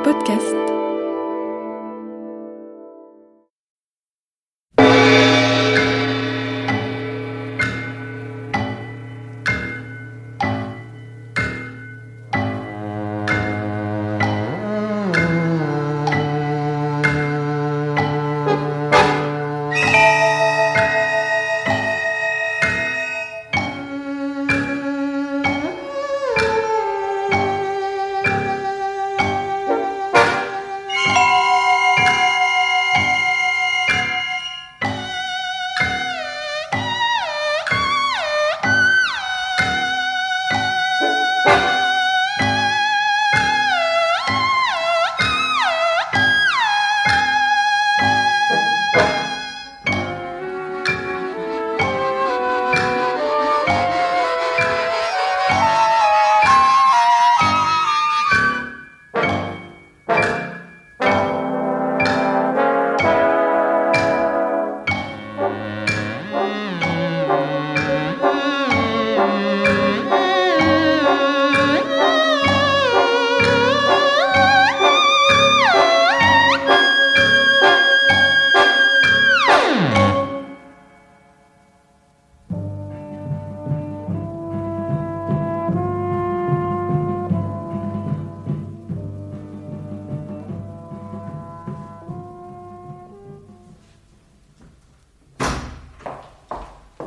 podcast.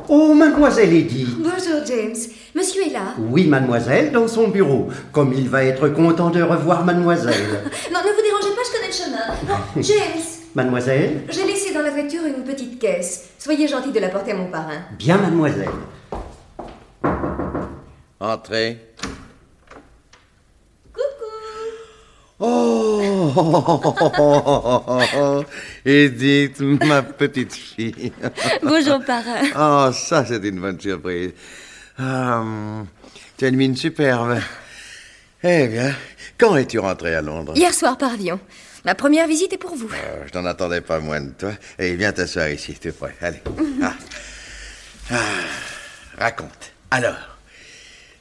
Oh, mademoiselle Edith. Bonjour, James. Monsieur est là? Oui, mademoiselle, dans son bureau. Comme il va être content de revoir mademoiselle. Non, ne vous dérangez pas, je connais le chemin. Bon, James. Mademoiselle? J'ai laissé dans la voiture une petite caisse. Soyez gentil de la porter à mon parrain. Bien, mademoiselle. Entrez. Coucou. Oh, Edith, ma petite fille. Bonjour, parrain. Oh, ça, c'est une bonne surprise. Tu as une mine superbe. Eh bien, quand es-tu rentré à Londres? Hier soir par avion. Ma première visite est pour vous. Je n'en attendais pas moins de toi. Eh, viens t'asseoir ici, tout près. Allez. Raconte. Alors,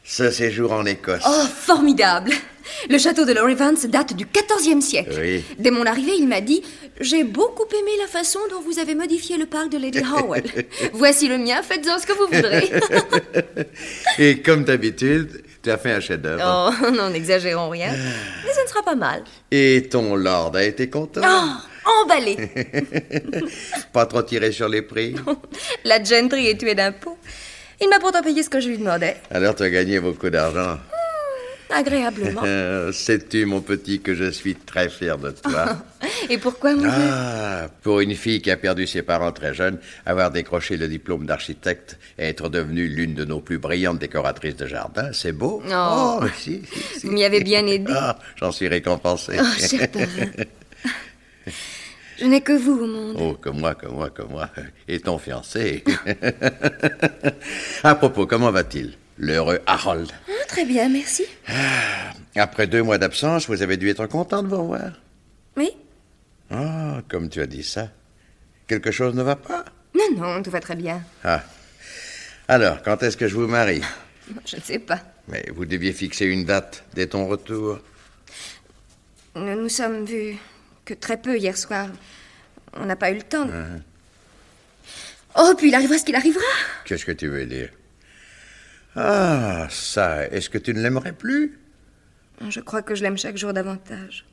ce séjour en Écosse. Oh, formidable. Le château de Lorivans date du XIVe siècle. Oui. Dès mon arrivée, il m'a dit « J'ai beaucoup aimé la façon dont vous avez modifié le parc de Lady Howell. Voici le mien, faites-en ce que vous voudrez. » Et comme d'habitude, tu as fait un chef-d'œuvre. Oh, non, n'exagérons rien. Mais ce ne sera pas mal. Et ton lord a été content? Oh, emballé. Pas trop tiré sur les prix? La gentry est tuée d'impôts. Il m'a pourtant payé ce que je lui demandais. Alors tu as gagné beaucoup d'argent. Agréablement. Sais-tu, mon petit, que je suis très fier de toi. Et pourquoi, mon vieux? Pour une fille qui a perdu ses parents très jeunes, avoir décroché le diplôme d'architecte et être devenue l'une de nos plus brillantes décoratrices de jardin, c'est beau. Oh, si. Vous m'y avez bien aidé. J'en suis récompensé. Oh, cher parrain. Je n'ai que vous au monde. Oh, que moi. Et ton fiancé. À propos, comment va-t-il, l'heureux Harold? Très bien, merci. Après 2 mois d'absence, vous avez dû être content de vous revoir. Oui? Comme tu as dit ça. Quelque chose ne va pas? Non, tout va très bien. Alors, quand est-ce que je vous marie? Je ne sais pas. Mais vous deviez fixer une date dès ton retour. Nous nous sommes vus que très peu hier soir. On n'a pas eu le temps. Oh, puis il arrivera ce qu'il arrivera. Qu'est-ce que tu veux dire? Ça, est-ce que tu ne l'aimerais plus? Je crois que je l'aime chaque jour davantage.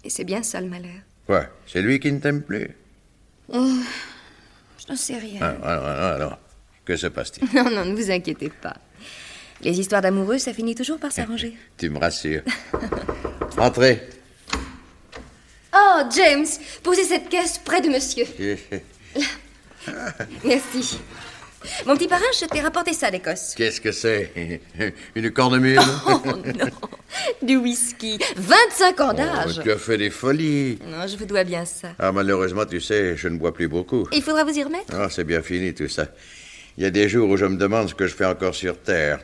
Et c'est bien ça le malheur. Quoi? C'est lui qui ne t'aime plus? Oh, je n'en sais rien. Alors, que se passe-t-il? Non, ne vous inquiétez pas. Les histoires d'amoureux, ça finit toujours par s'arranger. Tu me rassures. Entrez. Oh, James, posez cette caisse près de monsieur. Merci. Mon petit parrain, je t'ai rapporté ça d'Écosse. Qu'est-ce que c'est? Une cornemuse? Oh non, du whisky. 25 ans d'âge. Tu as fait des folies. Non, je vous dois bien ça. Malheureusement, tu sais, je ne bois plus beaucoup. Il faudra vous y remettre? C'est bien fini tout ça. Il y a des jours où je me demande ce que je fais encore sur Terre.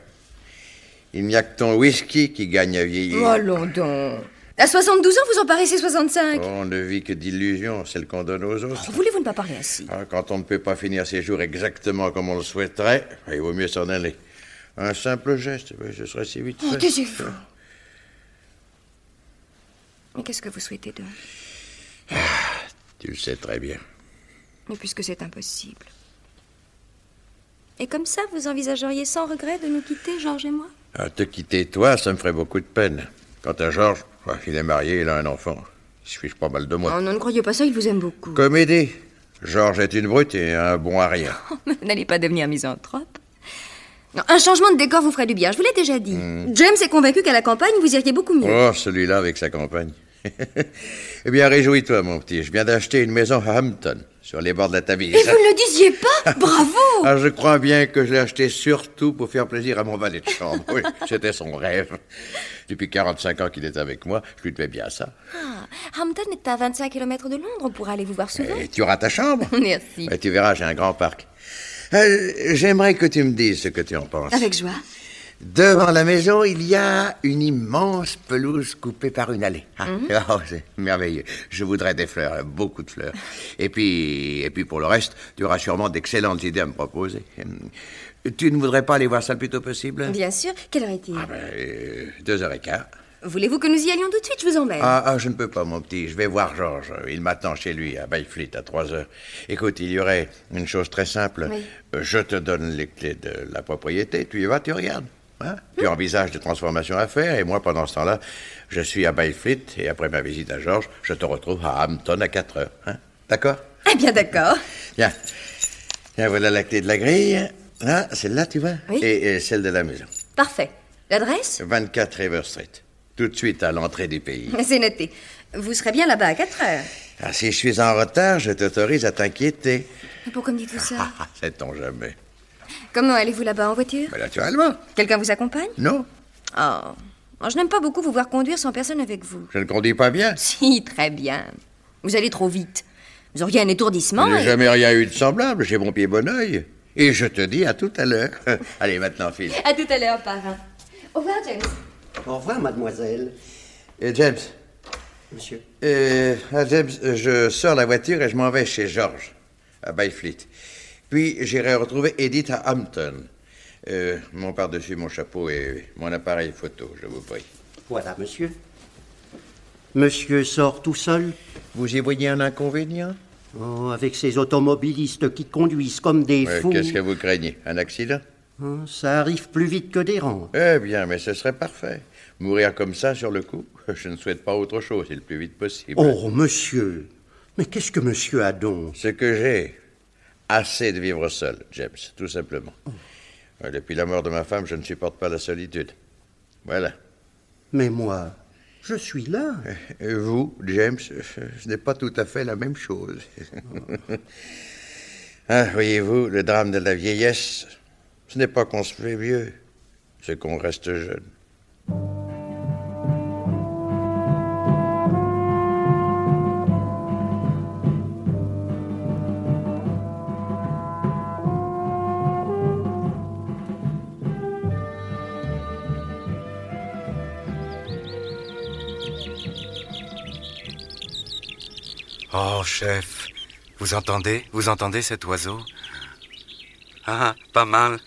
Il n'y a que ton whisky qui gagne à vieillir. Allons donc. À 72 ans, vous en paraissez 65. On ne vit que d'illusions, celle qu'on donne aux autres. Voulez-vous ne pas parler ainsi? Quand on ne peut pas finir ses jours exactement comme on le souhaiterait, il vaut mieux s'en aller. Un simple geste, ce serait si vite fait. Taisez-vous. Mais qu'est-ce que vous souhaitez donc? Tu le sais très bien. Mais puisque c'est impossible. Et comme ça, vous envisageriez sans regret de nous quitter, Georges et moi? Te quitter, toi, ça me ferait beaucoup de peine. Quant à Georges, il est marié, il a un enfant. Il se fiche pas mal de moi. Oh non, ne croyez pas ça, il vous aime beaucoup. Comédie. Georges est une brute et un bon à rien. Vous n'allez pas devenir misanthrope. Non, un changement de décor vous ferait du bien, je vous l'ai déjà dit. James est convaincu qu'à la campagne, vous iriez beaucoup mieux. Oh, celui-là avec sa compagne. Eh bien, réjouis-toi, mon petit. Je viens d'acheter une maison à Hampton, sur les bords de la Tamise. Et vous ne le disiez pas? Bravo! Je crois bien que je l'ai acheté surtout pour faire plaisir à mon valet de chambre. Oui, c'était son rêve. Depuis 45 ans qu'il est avec moi, je lui devais bien ça. Hampton est à 25 km de Londres, on pourra aller vous voir souvent. Et tu auras ta chambre? Merci. Tu verras, j'ai un grand parc. J'aimerais que tu me dises ce que tu en penses. Avec joie. Devant la maison, il y a une immense pelouse coupée par une allée. Oh, c'est merveilleux. Je voudrais des fleurs, beaucoup de fleurs. Et puis pour le reste, tu auras sûrement d'excellentes idées à me proposer. Tu ne voudrais pas aller voir ça le plus tôt possible? Bien sûr. Quelle heure est-il? 2h15. Voulez-vous que nous y allions tout de suite? Je vous emmène. Je ne peux pas, mon petit. Je vais voir Georges. Il m'attend chez lui, à Byfleet, à 3h. Écoute, il y aurait une chose très simple. Oui. Je te donne les clés de la propriété. Tu y vas, tu regardes. Tu envisages des transformations à faire, et moi, pendant ce temps-là, je suis à Byfleet, et après ma visite à Georges, je te retrouve à Hampton à 4h. D'accord? Eh bien, d'accord. Tiens, voilà la clé de la grille. Celle-là, tu vois? Oui. Et celle de la maison. Parfait. L'adresse? 24 River Street. Tout de suite à l'entrée du pays. C'est noté. Vous serez bien là-bas à 4 heures. Si je suis en retard, je t'autorise à t'inquiéter. Pourquoi me dites-vous ça? Sait-on jamais. Comment allez-vous là-bas, en voiture? Naturellement. Quelqu'un vous accompagne? Non, Je n'aime pas beaucoup vous voir conduire sans personne avec vous. je ne conduis pas bien. Si, très bien. Vous allez trop vite. Vous auriez un étourdissement. Je n'ai jamais rien eu de semblable. J'ai mon pied bon oeil. Et je te dis à tout à l'heure. Allez, maintenant, file. À tout à l'heure, parrain. Au revoir, James. Au revoir, mademoiselle. James. Monsieur. James, je sors la voiture et je m'en vais chez Georges, à Byfleet. Puis j'irai retrouver Edith à Hampton. Mon par-dessus, mon chapeau et mon appareil photo, je vous prie. Voilà, monsieur. Monsieur sort tout seul? Vous y voyez un inconvénient? Oh, avec ces automobilistes qui conduisent comme des fous. Qu'est-ce que vous craignez? Un accident? Ça arrive plus vite que des rangs. Eh bien, mais ce serait parfait. Mourir comme ça sur le coup, je ne souhaite pas autre chose, et le plus vite possible. Oh, monsieur. Mais qu'est-ce que monsieur a donc? Ce que j'ai, assez de vivre seul, James, tout simplement. Depuis la mort de ma femme, je ne supporte pas la solitude. Voilà. Mais moi, je suis là. Vous, James, ce n'est pas tout à fait la même chose. Voyez-vous, le drame de la vieillesse, ce n'est pas qu'on se fait vieux, c'est qu'on reste jeune. Oh, chef, vous entendez? Vous entendez cet oiseau? Pas mal.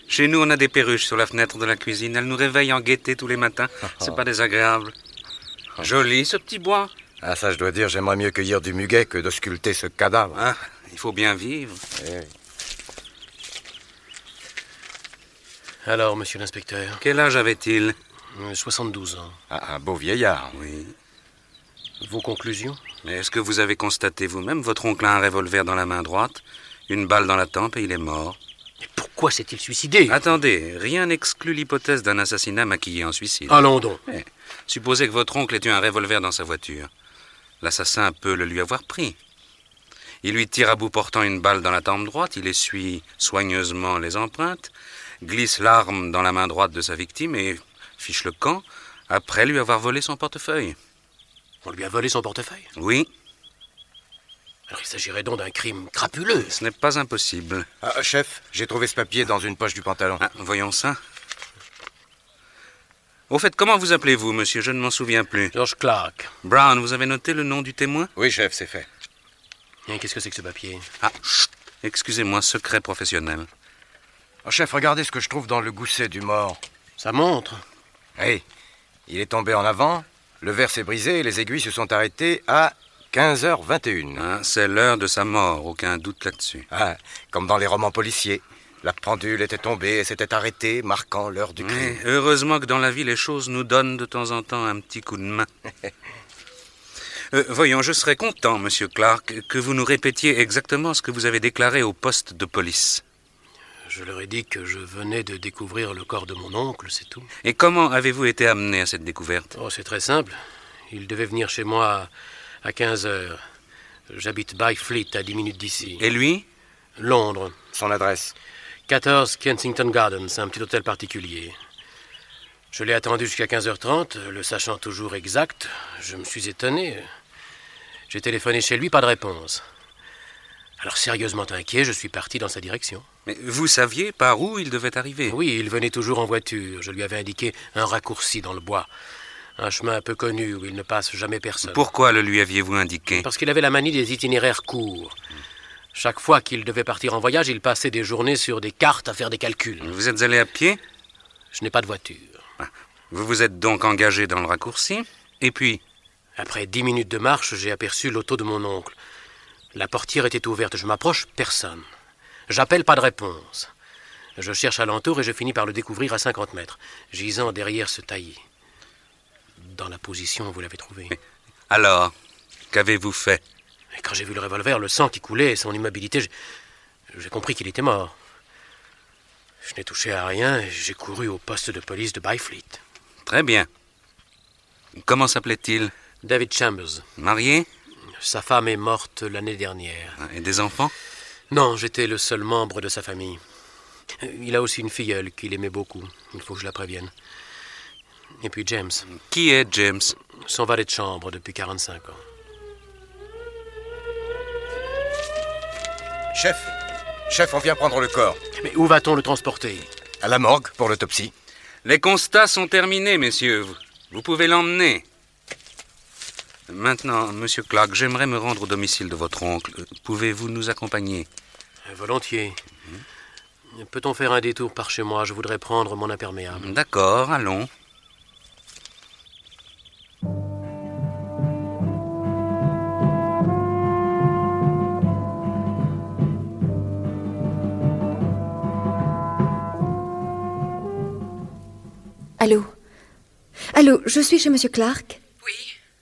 Chez nous, on a des perruches sur la fenêtre de la cuisine. Elles nous réveillent en gaieté tous les matins. C'est pas désagréable. Joli, ce petit bois. Ça, je dois dire, j'aimerais mieux cueillir du muguet que de sculpter ce cadavre. Il faut bien vivre. Alors, monsieur l'inspecteur? Quel âge avait-il? 72 ans. Un beau vieillard. Oui. Vos conclusions? Mais est-ce que vous avez constaté vous-même? Votre oncle a un revolver dans la main droite, une balle dans la tempe et il est mort. Mais pourquoi s'est-il suicidé? Attendez, rien n'exclut l'hypothèse d'un assassinat maquillé en suicide. Allons donc. Supposez que votre oncle ait eu un revolver dans sa voiture. L'assassin peut le lui avoir pris. Il lui tire à bout portant une balle dans la tempe droite, il essuie soigneusement les empreintes, glisse l'arme dans la main droite de sa victime et fiche le camp après lui avoir volé son portefeuille. On lui a volé son portefeuille? Oui. Alors il s'agirait donc d'un crime crapuleux. Ce n'est pas impossible. Chef, j'ai trouvé ce papier dans une poche du pantalon. Voyons ça. Au fait, comment vous appelez-vous, monsieur? Je ne m'en souviens plus. George Clark. Brown, vous avez noté le nom du témoin? Oui, chef, c'est fait. Et qu'est-ce que c'est que ce papier? Chut. Excusez-moi, secret professionnel. Chef, regardez ce que je trouve dans le gousset du mort. Ça montre. Il est tombé en avant, Le verre s'est brisé et les aiguilles se sont arrêtées à 15h21. Hein, c'est l'heure de sa mort, aucun doute là-dessus. Ah, comme dans les romans policiers. La pendule était tombée et s'était arrêtée, marquant l'heure du crime. Oui, heureusement que dans la vie, les choses nous donnent de temps en temps un petit coup de main. Voyons, je serais content, Monsieur Clark, que vous nous répétiez exactement ce que vous avez déclaré au poste de police. Je leur ai dit que je venais de découvrir le corps de mon oncle, c'est tout. Et comment avez-vous été amené à cette découverte? Oh, c'est très simple. Il devait venir chez moi à 15h. J'habite Byfleet, à 10 minutes d'ici. Et lui? Londres. Son adresse? 14 Kensington Gardens, un petit hôtel particulier. Je l'ai attendu jusqu'à 15h30, le sachant toujours exact. Je me suis étonné. J'ai téléphoné chez lui, pas de réponse. Alors, sérieusement inquiet, je suis parti dans sa direction. Mais vous saviez par où il devait arriver? Oui, il venait toujours en voiture. Je lui avais indiqué un raccourci dans le bois. Un chemin un peu connu où il ne passe jamais personne. Pourquoi le lui aviez-vous indiqué? Parce qu'il avait la manie des itinéraires courts. Chaque fois qu'il devait partir en voyage, il passait des journées sur des cartes à faire des calculs. Vous êtes allé à pied? Je n'ai pas de voiture. Vous vous êtes donc engagé dans le raccourci? Et puis? Après 10 minutes de marche, j'ai aperçu l'auto de mon oncle. La portière était ouverte. Je m'approche, personne. J'appelle, pas de réponse. Je cherche alentour et je finis par le découvrir à 50 mètres, gisant derrière ce taillis. Dans la position où vous l'avez trouvé. Alors, qu'avez-vous fait? Et quand j'ai vu le revolver, le sang qui coulait et son immobilité, j'ai compris qu'il était mort. Je n'ai touché à rien et j'ai couru au poste de police de Byfleet. Très bien. Comment s'appelait-il? David Chambers. Marié? Sa femme est morte l'année dernière. Et des enfants? Non, j'étais le seul membre de sa famille. Il a aussi une filleule qu'il aimait beaucoup. Il faut que je la prévienne. Et puis James. Qui est James? Son valet de chambre depuis 45 ans. Chef, on vient prendre le corps. Mais où va-t-on le transporter? À la morgue pour l'autopsie. Les constats sont terminés, messieurs. Vous pouvez l'emmener. Maintenant, Monsieur Clark, j'aimerais me rendre au domicile de votre oncle. Pouvez-vous nous accompagner? Volontiers. Peut-on faire un détour par chez moi? Je voudrais prendre mon imperméable. D'accord, allons. Allô? Allô, je suis chez Monsieur Clark. Oui.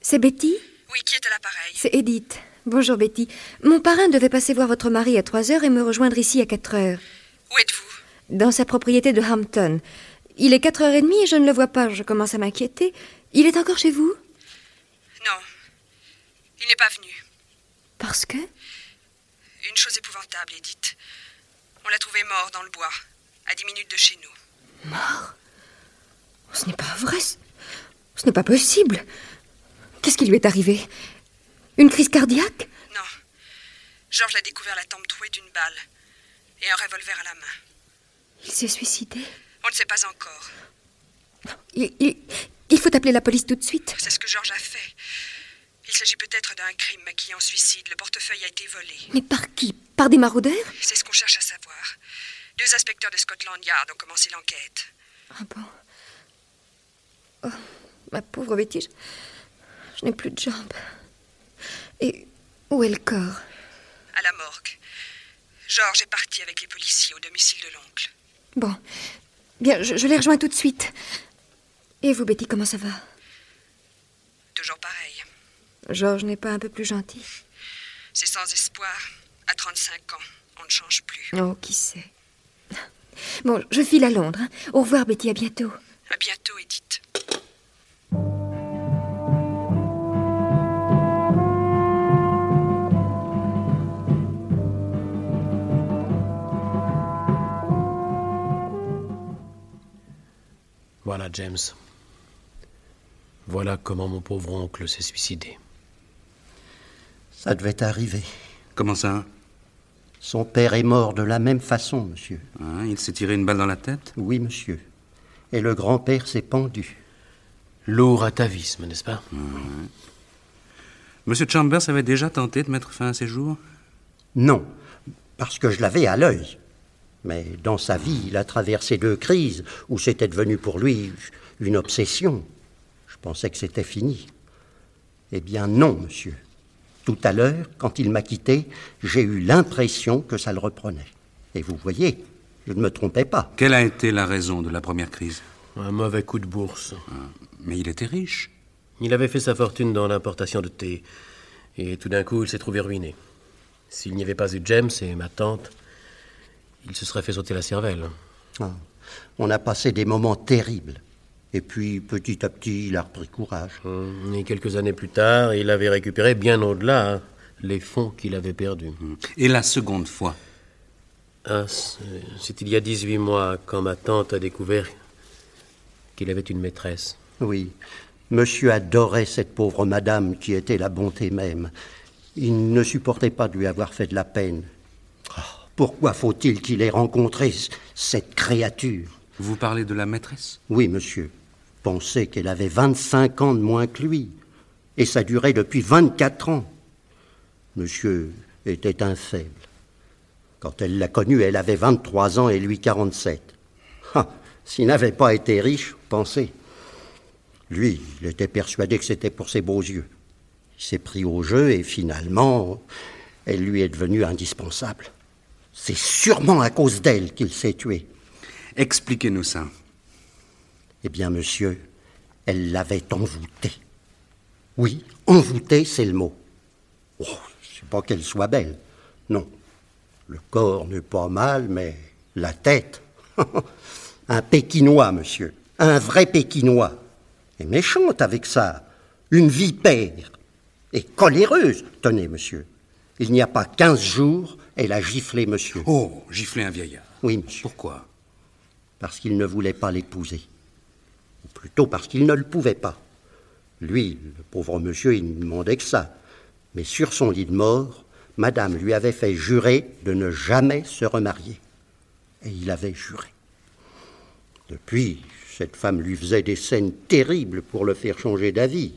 C'est Betty? Oui, qui est à l'appareil? C'est Edith. Bonjour Betty. Mon parrain devait passer voir votre mari à 3h et me rejoindre ici à 4h. Où êtes-vous? Dans sa propriété de Hampton. Il est 4h30 et je ne le vois pas. Je commence à m'inquiéter. Il est encore chez vous? Non. Il n'est pas venu. Parce que? Une chose épouvantable, Edith. On l'a trouvé mort dans le bois, à 10 minutes de chez nous. Mort? Ce n'est pas vrai. Ce n'est pas possible. Qu'est-ce qui lui est arrivé? Une crise cardiaque? Non. Georges l'a découvert la tempe trouée d'une balle et un revolver à la main. Il s'est suicidé? On ne sait pas encore. Il faut appeler la police tout de suite. C'est ce que Georges a fait. Il s'agit peut-être d'un crime maquillant suicide. Le portefeuille a été volé. Mais par qui? Par des maraudeurs? C'est ce qu'on cherche à savoir. 2 inspecteurs de Scotland Yard ont commencé l'enquête. Ah bon? Oh, ma pauvre Betty, je n'ai plus de jambes. Et où est le corps? À la morgue. Georges est parti avec les policiers au domicile de l'oncle. Bon, bien, je les rejoins tout de suite. Et vous, Betty, comment ça va? Toujours pareil. Georges n'est pas un peu plus gentil? C'est sans espoir. À 35 ans, on ne change plus. Oh, qui sait? Bon, je file à Londres. Hein. Au revoir, Betty, à bientôt. À bientôt, Edith. Voilà, James. Voilà comment mon pauvre oncle s'est suicidé. Ça devait arriver. Comment ça? Son père est mort de la même façon, monsieur. Ah, il s'est tiré une balle dans la tête? Oui, monsieur. Et le grand-père s'est pendu. Lourd atavisme, n'est-ce pas? Monsieur Chambers avait déjà tenté de mettre fin à ses jours? Non, parce que je l'avais à l'œil. Mais dans sa vie, il a traversé 2 crises où c'était devenu pour lui une obsession. Je pensais que c'était fini. Eh bien non, monsieur. Tout à l'heure, quand il m'a quitté, j'ai eu l'impression que ça le reprenait. Et vous voyez, je ne me trompais pas. Quelle a été la raison de la première crise? Un mauvais coup de bourse. Mais il était riche. Il avait fait sa fortune dans l'importation de thé. Et tout d'un coup, il s'est trouvé ruiné. S'il n'y avait pas eu James et ma tante, il se serait fait sauter la cervelle. Ah, on a passé des moments terribles. Et puis, petit à petit, il a repris courage. Et quelques années plus tard, il avait récupéré bien au-delà les fonds qu'il avait perdus. Et la seconde fois? C'est il y a 18 mois, quand ma tante a découvert qu'il avait une maîtresse. Oui, monsieur adorait cette pauvre madame qui était la bonté même. Il ne supportait pas de lui avoir fait de la peine. Oh, pourquoi faut-il qu'il ait rencontré cette créature? Vous parlez de la maîtresse? Oui, monsieur. Pensez qu'elle avait 25 ans de moins que lui. Et ça durait depuis 24 ans. Monsieur était un faible. Quand elle l'a connu, elle avait 23 ans et lui 47. Ah, s'il n'avait pas été riche, pensez. Lui, il était persuadé que c'était pour ses beaux yeux. Il s'est pris au jeu et finalement, elle lui est devenue indispensable. C'est sûrement à cause d'elle qu'il s'est tué. Expliquez-nous ça. Eh bien, monsieur, elle l'avait envoûté. Oui, envoûté, c'est le mot. Oh, c'est pas qu'elle soit belle, non. Le corps n'est pas mal, mais la tête... Un Pékinois, monsieur, un vrai Pékinois. Et méchante avec ça, une vipère. Et coléreuse, tenez, monsieur. Il n'y a pas 15 jours, elle a giflé monsieur. Oh, gifler un vieillard. Oui, monsieur. Pourquoi? Parce qu'il ne voulait pas l'épouser. Ou plutôt parce qu'il ne le pouvait pas. Lui, le pauvre monsieur, il ne demandait que ça. Mais sur son lit de mort, madame lui avait fait jurer de ne jamais se remarier. Et il avait juré. Depuis, cette femme lui faisait des scènes terribles pour le faire changer d'avis.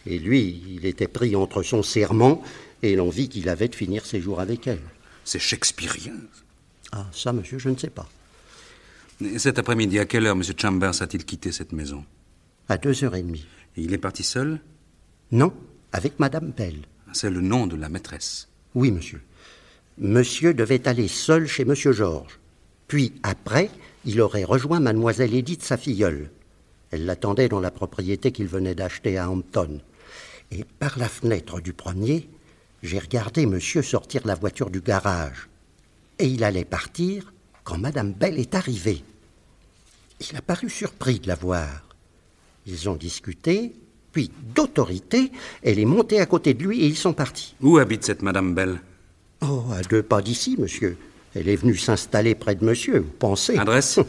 Et lui, il était pris entre son serment et l'envie qu'il avait de finir ses jours avec elle. C'est shakespearien. Ah, ça, monsieur, je ne sais pas. Et cet après-midi, à quelle heure M. Chambers a-t-il quitté cette maison? À 2h30. Et il est parti seul? Non, avec madame Bell. C'est le nom de la maîtresse. Oui, monsieur. Monsieur devait aller seul chez monsieur Georges. Puis, après, il aurait rejoint mademoiselle Edith, sa filleule. Elle l'attendait dans la propriété qu'il venait d'acheter à Hampton. Et par la fenêtre du premier, j'ai regardé monsieur sortir la voiture du garage. Et il allait partir quand madame Bell est arrivée. Il a paru surpris de la voir. Ils ont discuté, puis d'autorité, elle est montée à côté de lui et ils sont partis. Où habite cette madame Bell? Oh, à 2 pas d'ici, monsieur. Elle est venue s'installer près de monsieur, vous pensez? Adresse?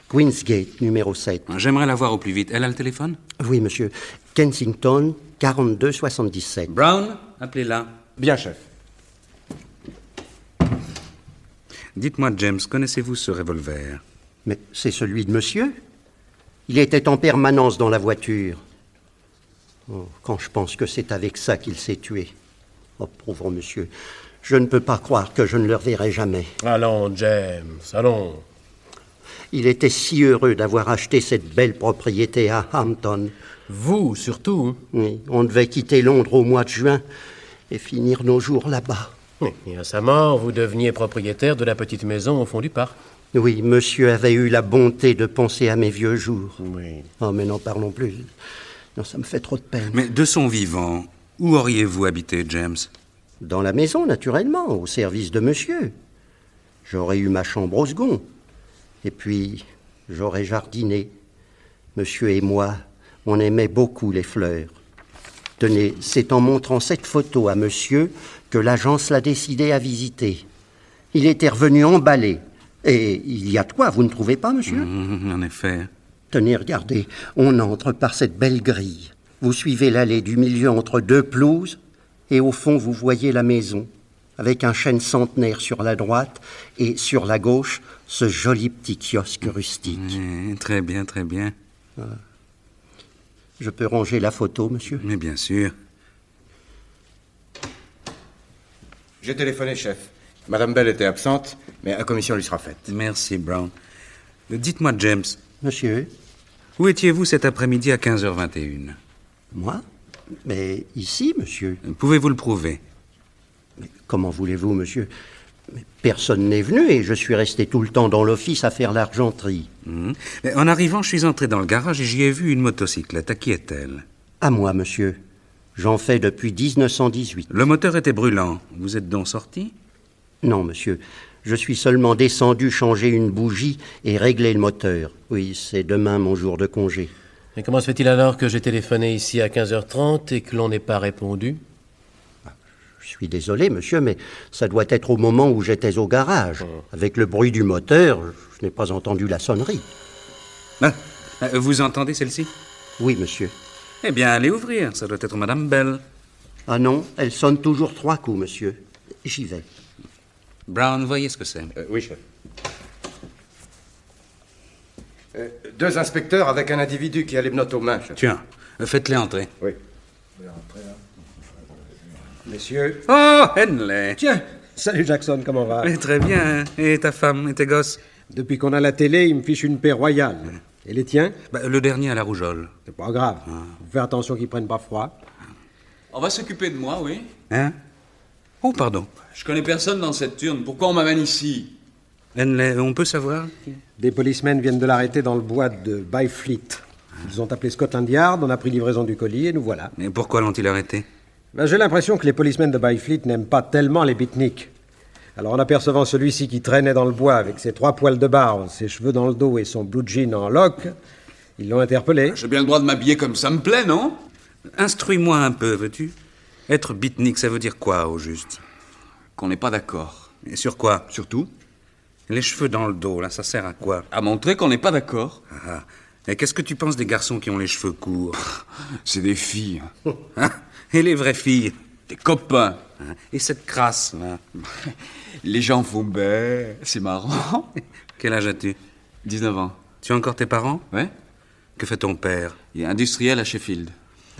Queensgate, numéro 7. J'aimerais la voir au plus vite. Elle a le téléphone? Oui, monsieur. Kensington, 4277. Brown, appelez-la. Bien, chef. Dites-moi, James, connaissez-vous ce revolver? Mais c'est celui de monsieur? Il était en permanence dans la voiture. Oh, quand je pense que c'est avec ça qu'il s'est tué. Oh, pauvre monsieur. Je ne peux pas croire que je ne le reverrai jamais. Allons, James, allons. Il était si heureux d'avoir acheté cette belle propriété à Hampton. Vous, surtout. Oui, on devait quitter Londres au mois de juin et finir nos jours là-bas. Et à sa mort, vous deveniez propriétaire de la petite maison au fond du parc. Oui, monsieur avait eu la bonté de penser à mes vieux jours. Oui. Oh, mais n'en parlons plus. Non, ça me fait trop de peine. Mais de son vivant, où auriez-vous habité, James? Dans la maison, naturellement, au service de monsieur. J'aurais eu ma chambre au second. Et puis, j'aurais jardiné. Monsieur et moi, on aimait beaucoup les fleurs. Tenez, c'est en montrant cette photo à monsieur que l'agence l'a décidé à visiter. Il était revenu emballé. Et il y a de quoi, vous ne trouvez pas, monsieur? En effet. Tenez, regardez, on entre par cette belle grille. Vous suivez l'allée du milieu entre 2 pelouses, et au fond, vous voyez la maison, avec un chêne centenaire sur la droite, et sur la gauche, ce joli petit kiosque rustique. Très bien, très bien. Je peux ranger la photo, monsieur? Mais bien sûr. J'ai téléphoné, chef. Madame Bell était absente, mais la commission lui sera faite. Merci, Brown. Dites-moi, James, Monsieur? Où étiez-vous cet après-midi à 15h21? Moi? Mais ici, monsieur. Pouvez-vous le prouver? Mais comment voulez-vous, monsieur? Mais personne n'est venu et je suis resté tout le temps dans l'office à faire l'argenterie. En arrivant, je suis entré dans le garage et j'y ai vu une motocyclette. À qui est-elle? À moi, monsieur. J'en fais depuis 1918. Le moteur était brûlant. Vous êtes donc sorti? Non, monsieur. Je suis seulement descendu changer une bougie et régler le moteur. Oui, c'est demain mon jour de congé. Et comment se fait-il alors que j'ai téléphoné ici à 15h30 et que l'on n'ait pas répondu? Je suis désolé, monsieur, mais ça doit être au moment où j'étais au garage. Avec le bruit du moteur, je n'ai pas entendu la sonnerie. Vous entendez celle-ci? Oui, monsieur. Eh bien, allez ouvrir. Ça doit être Madame Bell. Ah non, elle sonne toujours 3 coups, monsieur. J'y vais. Brown, voyez ce que c'est. Oui, chef. 2 inspecteurs avec un individu qui a les notes aux mains, chef. Tiens, faites-les entrer. Oui. Messieurs. Oh, Henley! Tiens, salut Jackson, comment va? Très bien. Et ta femme et tes gosses? Depuis qu'on a la télé, ils me fichent une paix royale. Et les tiens? Le dernier à la rougeole. C'est pas grave. Fais attention qu'ils prennent pas froid. On va s'occuper de moi, oui. Hein? Oh, pardon. Je connais personne dans cette turne. Pourquoi on m'amène ici? Henley, on peut savoir? Des policemen viennent de l'arrêter dans le bois de Byfleet. Ils ont appelé Scotland Yard, on a pris livraison du colis et nous voilà. Et pourquoi l'ont-ils arrêté? J'ai l'impression que les policemen de Byfleet n'aiment pas tellement les beatniks. Alors en apercevant celui-ci qui traînait dans le bois avec ses 3 poils de barbe, ses cheveux dans le dos et son blue jean en loques, ils l'ont interpellé. J'ai bien le droit de m'habiller comme ça me plaît, non? Instruis-moi un peu, veux-tu? Être beatnik, ça veut dire quoi, au juste? Qu'on n'est pas d'accord. Et sur quoi? Surtout? Les cheveux dans le dos, là, ça sert à quoi? À montrer qu'on n'est pas d'accord. Ah. Et qu'est-ce que tu penses des garçons qui ont les cheveux courts? C'est des filles. Hein? Et les vraies filles? Des copains. Hein? Et cette crasse, là? Les gens font ben, c'est marrant. Quel âge as-tu? 19 ans. Tu as encore tes parents? Ouais. Que fait ton père? Il est industriel à Sheffield.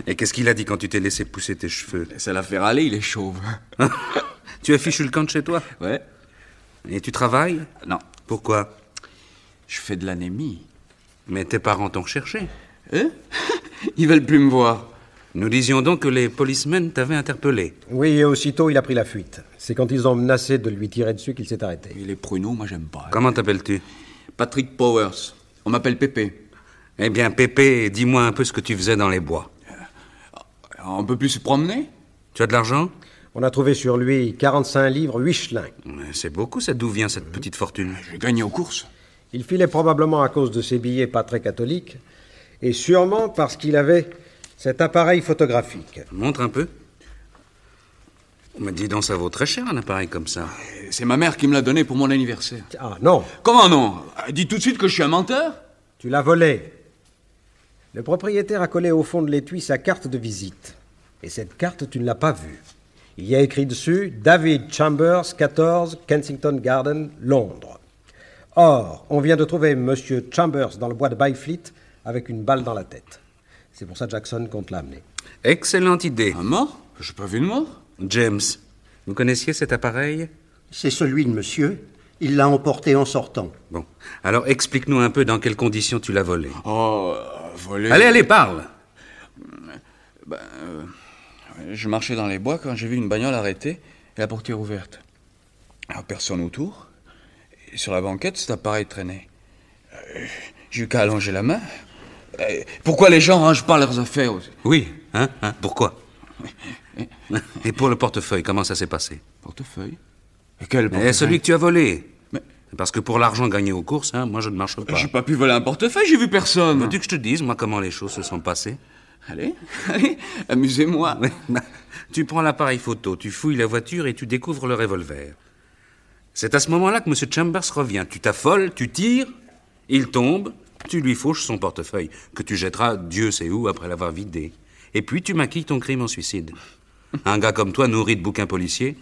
Et qu'est-ce qu'il a dit quand tu t'es laissé pousser tes cheveux? Ça l'a fait râler, il est chauve. Tu as fichu le camp de chez toi? Ouais. Et tu travailles? Non. Pourquoi? Je fais de l'anémie. Mais tes parents t'ont recherché. Hein? Ils veulent plus me voir. Nous disions donc que les policemen t'avaient interpellé. Oui, et aussitôt il a pris la fuite. C'est quand ils ont menacé de lui tirer dessus qu'il s'est arrêté. Et les pruneaux, moi j'aime pas. Comment t'appelles-tu? Patrick Powers. On m'appelle Pépé. Eh bien, Pépé, dis-moi un peu ce que tu faisais dans les bois. On peut plus se promener? Tu as de l'argent? On a trouvé sur lui 45 livres, 8 schlings. C'est beaucoup, ça. D'où vient cette petite fortune? J'ai gagné aux courses. Il filait probablement à cause de ses billets pas très catholiques, et sûrement parce qu'il avait cet appareil photographique. Montre un peu. Mais dis donc, ça vaut très cher un appareil comme ça. C'est ma mère qui me l'a donné pour mon anniversaire. Ah non, Comment non? Dis tout de suite que je suis un menteur. tu l'as volé. Le propriétaire a collé au fond de l'étui sa carte de visite. Et cette carte, tu ne l'as pas vue. Il y a écrit dessus « David Chambers, 14, Kensington Garden, Londres ». Or, on vient de trouver M. Chambers dans le bois de Byfleet avec une balle dans la tête. C'est pour ça Jackson compte l'amener. Excellente idée. Un mort? J'ai pas vu de mort. James, vous connaissiez cet appareil? C'est celui de monsieur. Il l'a emporté en sortant. Bon. Alors, explique-nous un peu dans quelles conditions tu l'as volé. Oh, volé. Allez, parle! Je marchais dans les bois quand j'ai vu une bagnole arrêtée et la portière ouverte. Alors, personne autour. Et sur la banquette, cet appareil traînait. J'ai eu qu'à allonger la main. Pourquoi les gens rangent pas leurs affaires aussi? Oui, hein? Pourquoi? Et pour le portefeuille, comment ça s'est passé? Portefeuille? Et quel portefeuille? Celui que tu as volé. Mais- Parce que pour l'argent gagné aux courses, moi je ne marche pas. J'ai pas pu voler un portefeuille, j'ai vu personne. Veux-tu que je te dise, moi, comment les choses se sont passées? Allez, amusez-moi. Tu prends l'appareil photo, tu fouilles la voiture et tu découvres le revolver. C'est à ce moment-là que M. Chambers revient. Tu t'affoles, tu tires, il tombe, tu lui fauches son portefeuille, que tu jetteras Dieu sait où après l'avoir vidé. Et puis tu maquilles ton crime en suicide. Un gars comme toi, nourri de bouquins policiers,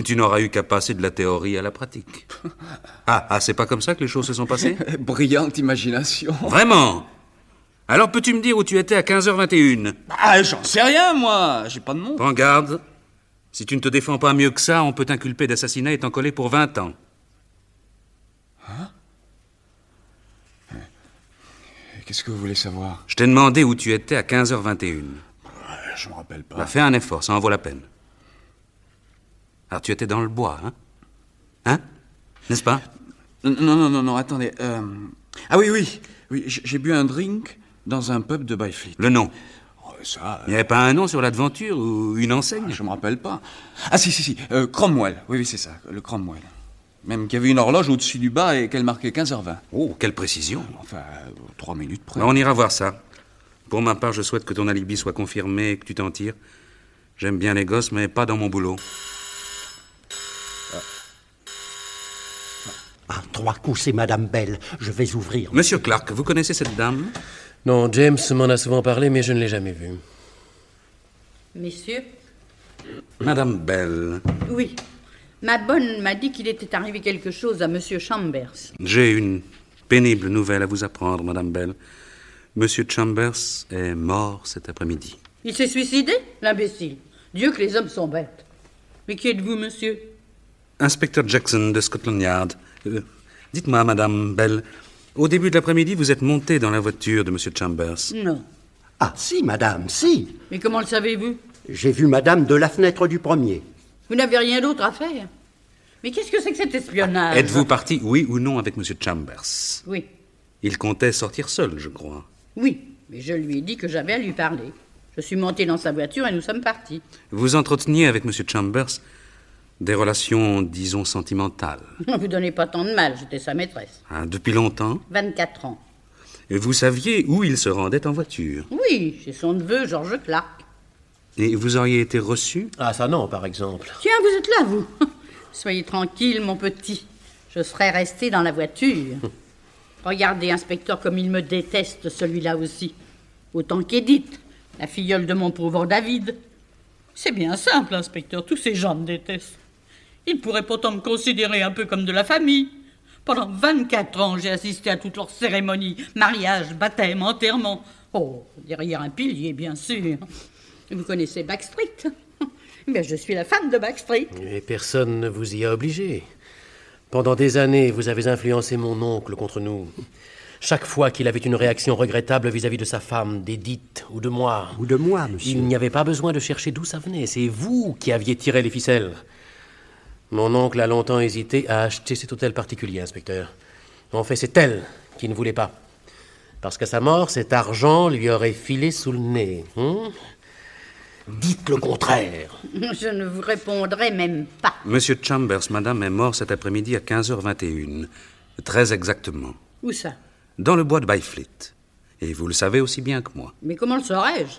tu n'auras eu qu'à passer de la théorie à la pratique. C'est pas comme ça que les choses se sont passées? Brillante imagination. Vraiment? Alors peux-tu me dire où tu étais à 15h21? J'en sais rien, moi. J'ai pas de nom. Prends garde. Si tu ne te défends pas mieux que ça, on peut t'inculper d'assassinat et t'en coller pour 20 ans. Qu'est-ce que vous voulez savoir? Je t'ai demandé où tu étais à 15h21. Je me rappelle pas. Bah, fais un effort, ça en vaut la peine. Alors tu étais dans le bois, hein? Hein? N'est-ce pas? Non, attendez. Ah oui, j'ai bu un drink dans un pub de Byfleet. Le nom? Ça... Il n'y avait pas un nom sur la devanture ou une enseigne? Je me rappelle pas. Ah si, Cromwell. Oui, c'est ça, le Cromwell. Même qu'il y avait une horloge au-dessus du bas et qu'elle marquait 15h20. Oh, quelle précision. Enfin, 3 minutes près. On ira voir ça. Pour ma part, je souhaite que ton alibi soit confirmé et que tu t'en tires. J'aime bien les gosses, mais pas dans mon boulot. 3 coups, c'est Madame Bell. Je vais ouvrir. Monsieur Clark, vous connaissez cette dame? Non, James m'en a souvent parlé, mais je ne l'ai jamais vue. Messieurs? Madame Bell. Oui. Ma bonne m'a dit qu'il était arrivé quelque chose à Monsieur Chambers. J'ai une pénible nouvelle à vous apprendre, Madame Bell. Monsieur Chambers est mort cet après-midi. Il s'est suicidé, l'imbécile. Dieu que les hommes sont bêtes. Mais qui êtes-vous, monsieur? Inspecteur Jackson de Scotland Yard. Dites-moi, Madame Bell, au début de l'après-midi, vous êtes montée dans la voiture de Monsieur Chambers. Non. Ah, si, madame, si. Mais comment le savez-vous? J'ai vu madame de la fenêtre du premier. Vous n'avez rien d'autre à faire? Mais qu'est-ce que c'est que cet espionnage? Êtes-vous parti, oui ou non, avec Monsieur Chambers? Oui. Il comptait sortir seul, je crois. Oui, mais je lui ai dit que j'avais à lui parler. Je suis monté dans sa voiture et nous sommes partis. Vous entreteniez avec Monsieur Chambers des relations, disons, sentimentales. Ne vous donnez pas tant de mal, j'étais sa maîtresse. Ah, depuis longtemps? 24 ans. Et vous saviez où il se rendait en voiture? Oui, chez son neveu, George Clark. Et vous auriez été reçu? Ah, ça non, par exemple. Tiens, vous êtes là, vous. Soyez tranquille, mon petit. Je serais resté dans la voiture. Regardez, inspecteur, comme il me déteste, celui-là aussi. Autant qu'Edith, la filleule de mon pauvre David. C'est bien simple, inspecteur, tous ces gens me détestent. Ils pourraient pourtant me considérer un peu comme de la famille. Pendant 24 ans, j'ai assisté à toutes leurs cérémonies, mariage, baptême, enterrement. Oh, derrière un pilier, bien sûr. Vous connaissez Backstreet? Bien, je suis la femme de Backstreet. Et personne ne vous y a obligé. Pendant des années, vous avez influencé mon oncle contre nous. Chaque fois qu'il avait une réaction regrettable vis-à-vis de sa femme, d'Edith ou de moi... Ou de moi, monsieur. Il n'y avait pas besoin de chercher d'où ça venait. C'est vous qui aviez tiré les ficelles. Mon oncle a longtemps hésité à acheter cet hôtel particulier, inspecteur. En fait, c'est elle qui ne voulait pas. Parce qu'à sa mort, cet argent lui aurait filé sous le nez. Dites le contraire. Je ne vous répondrai même pas. Monsieur Chambers, madame, est mort cet après-midi à 15h21. Très exactement. Où ça? Dans le bois de Byfleet. Et vous le savez aussi bien que moi. Mais comment le saurais-je?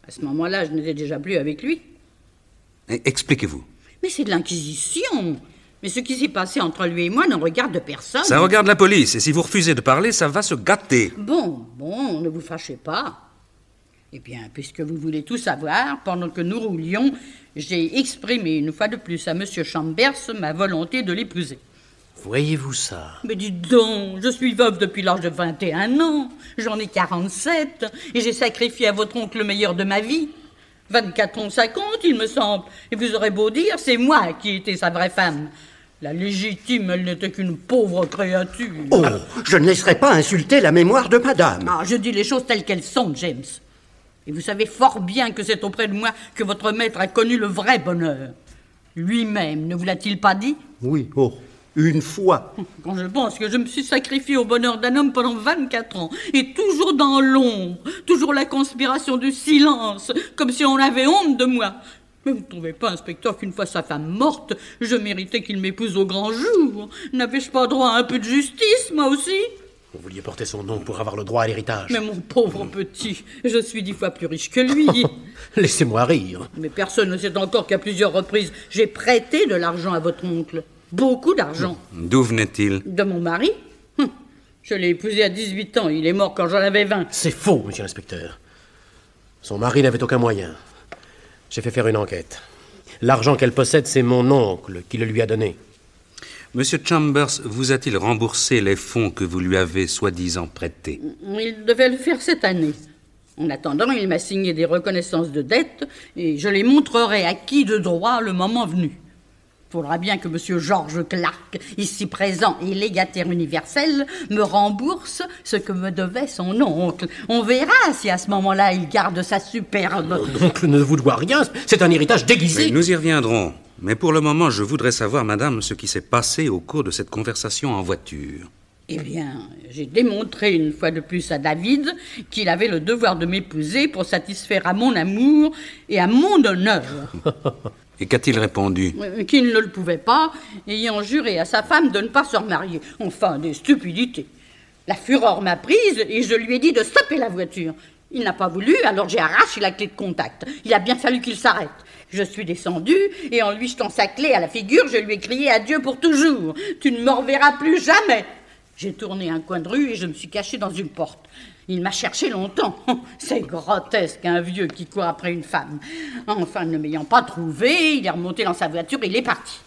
À ce moment-là, je n'étais déjà plus avec lui. Expliquez-vous. Mais c'est de l'inquisition. Mais ce qui s'est passé entre lui et moi ne regarde personne. Ça regarde la police, et si vous refusez de parler, ça va se gâter. Bon, ne vous fâchez pas. Eh bien, puisque vous voulez tout savoir, pendant que nous roulions, j'ai exprimé une fois de plus à Monsieur Chambers ma volonté de l'épouser. Voyez-vous ça? Mais dites donc, je suis veuve depuis l'âge de 21 ans. J'en ai 47, et j'ai sacrifié à votre oncle le meilleur de ma vie. 24 ans, ça compte, il me semble. Et vous aurez beau dire, c'est moi qui étais sa vraie femme. La légitime, elle n'était qu'une pauvre créature. Oh, je ne laisserai pas insulter la mémoire de madame. Ah, je dis les choses telles qu'elles sont, James. Et vous savez fort bien que c'est auprès de moi que votre maître a connu le vrai bonheur. Lui-même, ne vous l'a-t-il pas dit? Oui, une fois. Quand je pense que je me suis sacrifié au bonheur d'un homme pendant 24 ans, et toujours dans l'ombre, toujours la conspiration du silence, comme si on avait honte de moi. Mais vous ne trouvez pas, inspecteur, qu'une fois sa femme morte, je méritais qu'il m'épouse au grand jour? N'avais-je pas droit à un peu de justice, moi aussi? Vous vouliez porter son nom pour avoir le droit à l'héritage. Mais mon pauvre petit, je suis 10 fois plus riche que lui. Laissez-moi rire. Mais personne ne sait encore qu'à plusieurs reprises, j'ai prêté de l'argent à votre oncle. Beaucoup d'argent. D'où venait-il? De mon mari. Je l'ai épousé à 18 ans, il est mort quand j'en avais 20. C'est faux, monsieur l'inspecteur. Son mari n'avait aucun moyen. J'ai fait faire une enquête. L'argent qu'elle possède, c'est mon oncle qui le lui a donné. Monsieur Chambers vous a-t-il remboursé les fonds que vous lui avez soi-disant prêtés? Il devait le faire cette année. En attendant, il m'a signé des reconnaissances de dette et je les montrerai à qui de droit le moment venu. Faudra bien que M. George Clark, ici présent et légataire universel, me rembourse ce que me devait son oncle. On verra si à ce moment-là il garde sa superbe. L'oncle ne vous doit rien, c'est un héritage déguisé. Oui, nous y reviendrons. Mais pour le moment, je voudrais savoir, madame, ce qui s'est passé au cours de cette conversation en voiture. Eh bien, j'ai démontré une fois de plus à David qu'il avait le devoir de m'épouser pour satisfaire à mon amour et à mon honneur. Et qu'a-t-il répondu? Qu'il ne le pouvait pas, ayant juré à sa femme de ne pas se remarier. Enfin, des stupidités. La fureur m'a prise et je lui ai dit de stopper la voiture. Il n'a pas voulu, alors j'ai arraché la clé de contact. Il a bien fallu qu'il s'arrête. Je suis descendue et en lui jetant sa clé à la figure, je lui ai crié adieu pour toujours. Tu ne me reverras plus jamais. J'ai tourné un coin de rue et je me suis cachée dans une porte. Il m'a cherché longtemps. C'est grotesque, un vieux qui court après une femme. Enfin, ne m'ayant pas trouvé, il est remonté dans sa voiture et il est parti.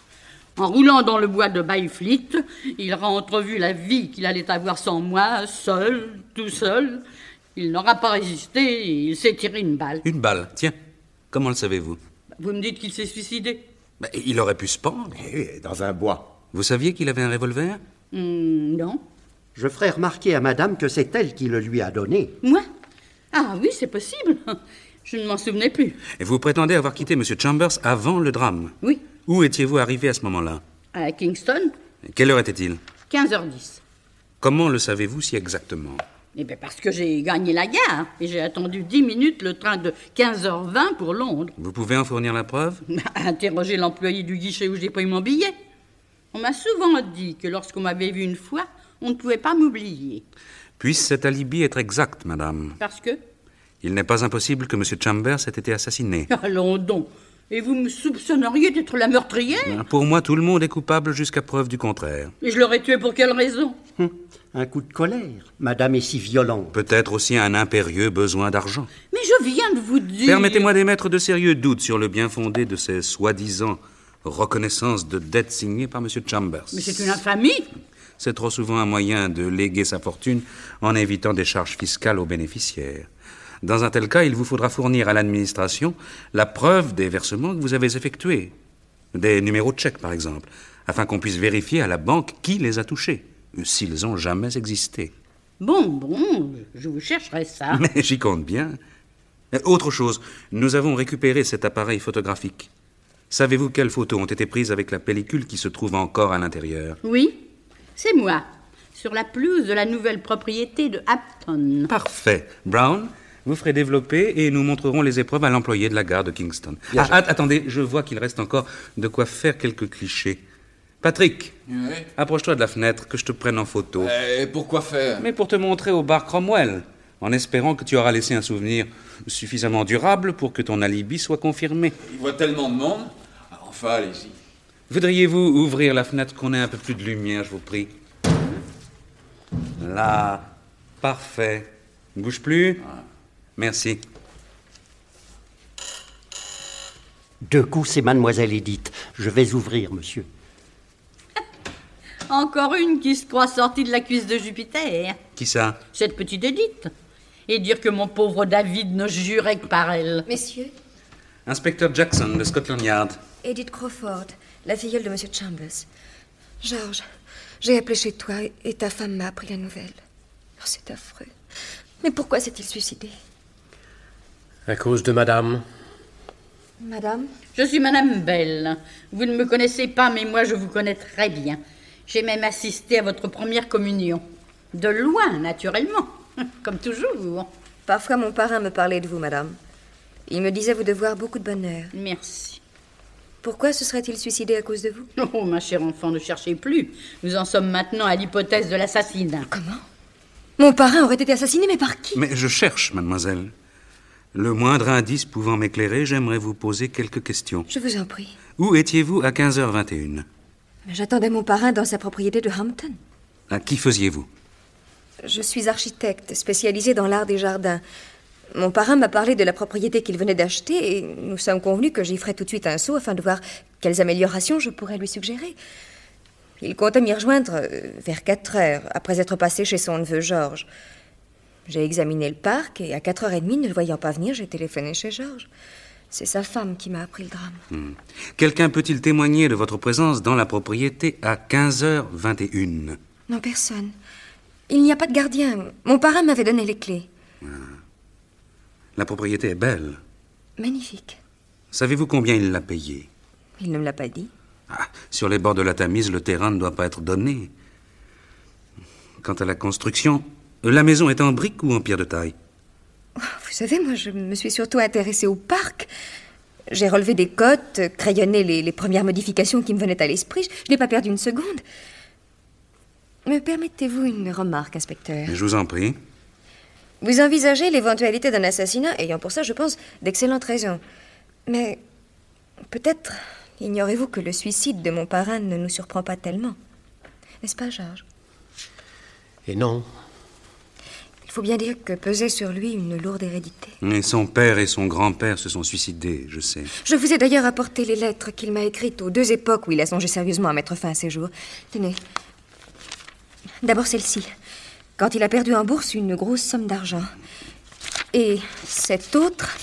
En roulant dans le bois de Byfleet, il aura entrevu la vie qu'il allait avoir sans moi, seul, tout seul. Il n'aura pas résisté et il s'est tiré une balle. Une balle? Tiens, comment le savez-vous? Vous me dites qu'il s'est suicidé? Il aurait pu se pendre. Dans un bois. Vous saviez qu'il avait un revolver? Non. Je ferai remarquer à madame que c'est elle qui le lui a donné. Moi? Ah oui, c'est possible. Je ne m'en souvenais plus. Et vous prétendez avoir quitté M. Chambers avant le drame? Oui. Où étiez-vous arrivé à ce moment-là? À Kingston? Quelle heure était-il? 15h10. Comment le savez-vous si exactement? Eh bien, parce que j'ai gagné la gare et j'ai attendu 10 minutes le train de 15h20 pour Londres. Vous pouvez en fournir la preuve? Interroger l'employé du guichet où j'ai pris mon billet. On m'a souvent dit que lorsqu'on m'avait vu une fois, on ne pouvait pas m'oublier. Puisse cet alibi être exact, madame? Parce que? Il n'est pas impossible que M. Chambers ait été assassiné. Allons donc. Et vous me soupçonneriez d'être la meurtrière? Pour moi, tout le monde est coupable jusqu'à preuve du contraire. Et je l'aurais tué pour quelle raison? Un coup de colère. Madame est si violente. Peut-être aussi un impérieux besoin d'argent. Mais je viens de vous dire... Permettez-moi d'émettre de sérieux doutes sur le bien fondé de ces soi-disant reconnaissances de dettes signées par M. Chambers. Mais c'est une infamie. C'est trop souvent un moyen de léguer sa fortune en évitant des charges fiscales aux bénéficiaires. Dans un tel cas, il vous faudra fournir à l'administration la preuve des versements que vous avez effectués. Des numéros de chèques, par exemple, afin qu'on puisse vérifier à la banque qui les a touchés, s'ils ont jamais existé. Bon, je vous chercherai ça. Mais j'y compte bien. Autre chose, nous avons récupéré cet appareil photographique. Savez-vous quelles photos ont été prises avec la pellicule qui se trouve encore à l'intérieur? Oui, c'est moi, sur la pelouse de la nouvelle propriété de Hampton. Parfait. Brown, vous ferez développer et nous montrerons les épreuves à l'employé de la gare de Kingston. Attendez, je vois qu'il reste encore de quoi faire quelques clichés. Patrick, oui. Approche-toi de la fenêtre, que je te prenne en photo. Et pourquoi faire? Mais pour te montrer au bar Cromwell, en espérant que tu auras laissé un souvenir suffisamment durable pour que ton alibi soit confirmé. Il voit tellement de monde. Enfin, allez-y. Voudriez-vous ouvrir la fenêtre qu'on ait un peu plus de lumière, je vous prie? Là, parfait. Ne bouge plus? Merci. De coup, c'est mademoiselle Edith. Je vais ouvrir, monsieur. Encore une qui se croit sortie de la cuisse de Jupiter. Qui ça? Cette petite Edith. Et dire que mon pauvre David ne jurait que par elle. Messieurs, Inspecteur Jackson de Scotland Yard. Edith Crawford, la filleule de M. Chambers. George, j'ai appelé chez toi et ta femme m'a appris la nouvelle. Oh, c'est affreux. Mais pourquoi s'est-il suicidé? À cause de madame. Madame? Je suis Madame Bell. Vous ne me connaissez pas, mais moi je vous connais très bien. J'ai même assisté à votre première communion. De loin, naturellement. Comme toujours. Parfois, mon parrain me parlait de vous, madame. Il me disait vous devoir beaucoup de bonheur. Merci. Pourquoi se serait-il suicidé à cause de vous? Oh, ma chère enfant, ne cherchez plus. Nous en sommes maintenant à l'hypothèse de l'assassinat. Comment? Mon parrain aurait été assassiné, mais par qui? Mais je cherche, mademoiselle. Le moindre indice pouvant m'éclairer, j'aimerais vous poser quelques questions. Je vous en prie. Où étiez-vous à 15h21? J'attendais mon parrain dans sa propriété de Hampton. À qui faisiez-vous? Je suis architecte, spécialisée dans l'art des jardins. Mon parrain m'a parlé de la propriété qu'il venait d'acheter et nous sommes convenus que j'y ferais tout de suite un saut afin de voir quelles améliorations je pourrais lui suggérer. Il comptait m'y rejoindre vers 4 heures, après être passé chez son neveu Georges. J'ai examiné le parc et à 4h30, ne le voyant pas venir, j'ai téléphoné chez Georges. C'est sa femme qui m'a appris le drame. Quelqu'un peut-il témoigner de votre présence dans la propriété à 15h21? Non, personne. Il n'y a pas de gardien. Mon parrain m'avait donné les clés. La propriété est belle. Magnifique. Savez-vous combien il l'a payée? Il ne me l'a pas dit. Sur les bords de la Tamise, le terrain ne doit pas être donné. Quant à la construction, la maison est en briques ou en pierre de taille? Vous savez, moi, je me suis surtout intéressée au parc. J'ai relevé des cotes, crayonné les premières modifications qui me venaient à l'esprit. Je n'ai pas perdu une seconde. Me permettez-vous une remarque, inspecteur? Je vous en prie. Vous envisagez l'éventualité d'un assassinat, ayant pour ça, je pense, d'excellentes raisons. Mais peut-être ignorez-vous que le suicide de mon parrain ne nous surprend pas tellement. N'est-ce pas, Georges? Et non. Il faut bien dire que pesait sur lui une lourde hérédité. Et son père et son grand-père se sont suicidés, je sais. Je vous ai d'ailleurs apporté les lettres qu'il m'a écrites aux 2 époques où il a songé sérieusement à mettre fin à ses jours. Tenez. D'abord celle-ci. Quand il a perdu en bourse une grosse somme d'argent. Et cette autre,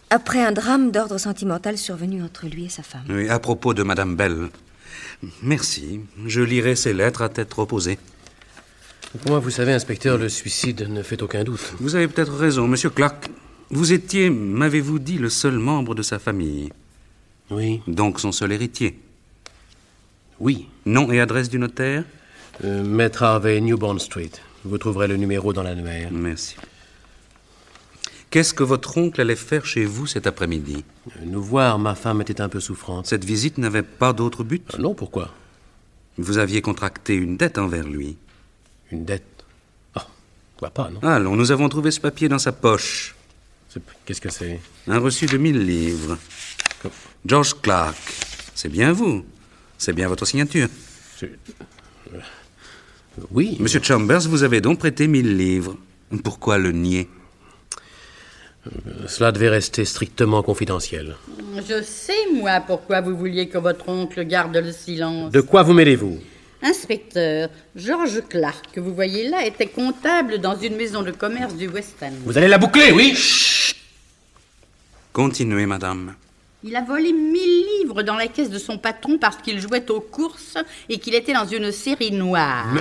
après un drame d'ordre sentimental survenu entre lui et sa femme. Oui, à propos de Madame Bell. Merci. Je lirai ces lettres à tête reposée. Pour moi, vous savez, inspecteur, le suicide ne fait aucun doute. Vous avez peut-être raison, Monsieur Clark. Vous étiez, m'avez-vous dit, le seul membre de sa famille? Oui. Donc son seul héritier? Oui. Nom et adresse du notaire? Maître Harvey, Newbourne Street. Vous trouverez le numéro dans l'annuaire. Merci. Qu'est-ce que votre oncle allait faire chez vous cet après-midi? Nous voir, ma femme était un peu souffrante. Cette visite n'avait pas d'autre but? Non, pourquoi? Vous aviez contracté une dette envers lui. Une dette? Oh, je vois pas, non? Allons, nous avons trouvé ce papier dans sa poche. Qu'est-ce que c'est? Un reçu de 1000 livres. George Clark. C'est bien vous. C'est bien votre signature. Oui. Monsieur Chambers, vous avez donc prêté 1000 livres. Pourquoi le nier? Cela devait rester strictement confidentiel. Je sais, moi, pourquoi vous vouliez que votre oncle garde le silence. De quoi vous mêlez-vous? Inspecteur, George Clark, que vous voyez là, était comptable dans une maison de commerce du West End. Vous allez la boucler, oui? Chut! Continuez, madame. Il a volé 1000 livres dans la caisse de son patron parce qu'il jouait aux courses et qu'il était dans une série noire.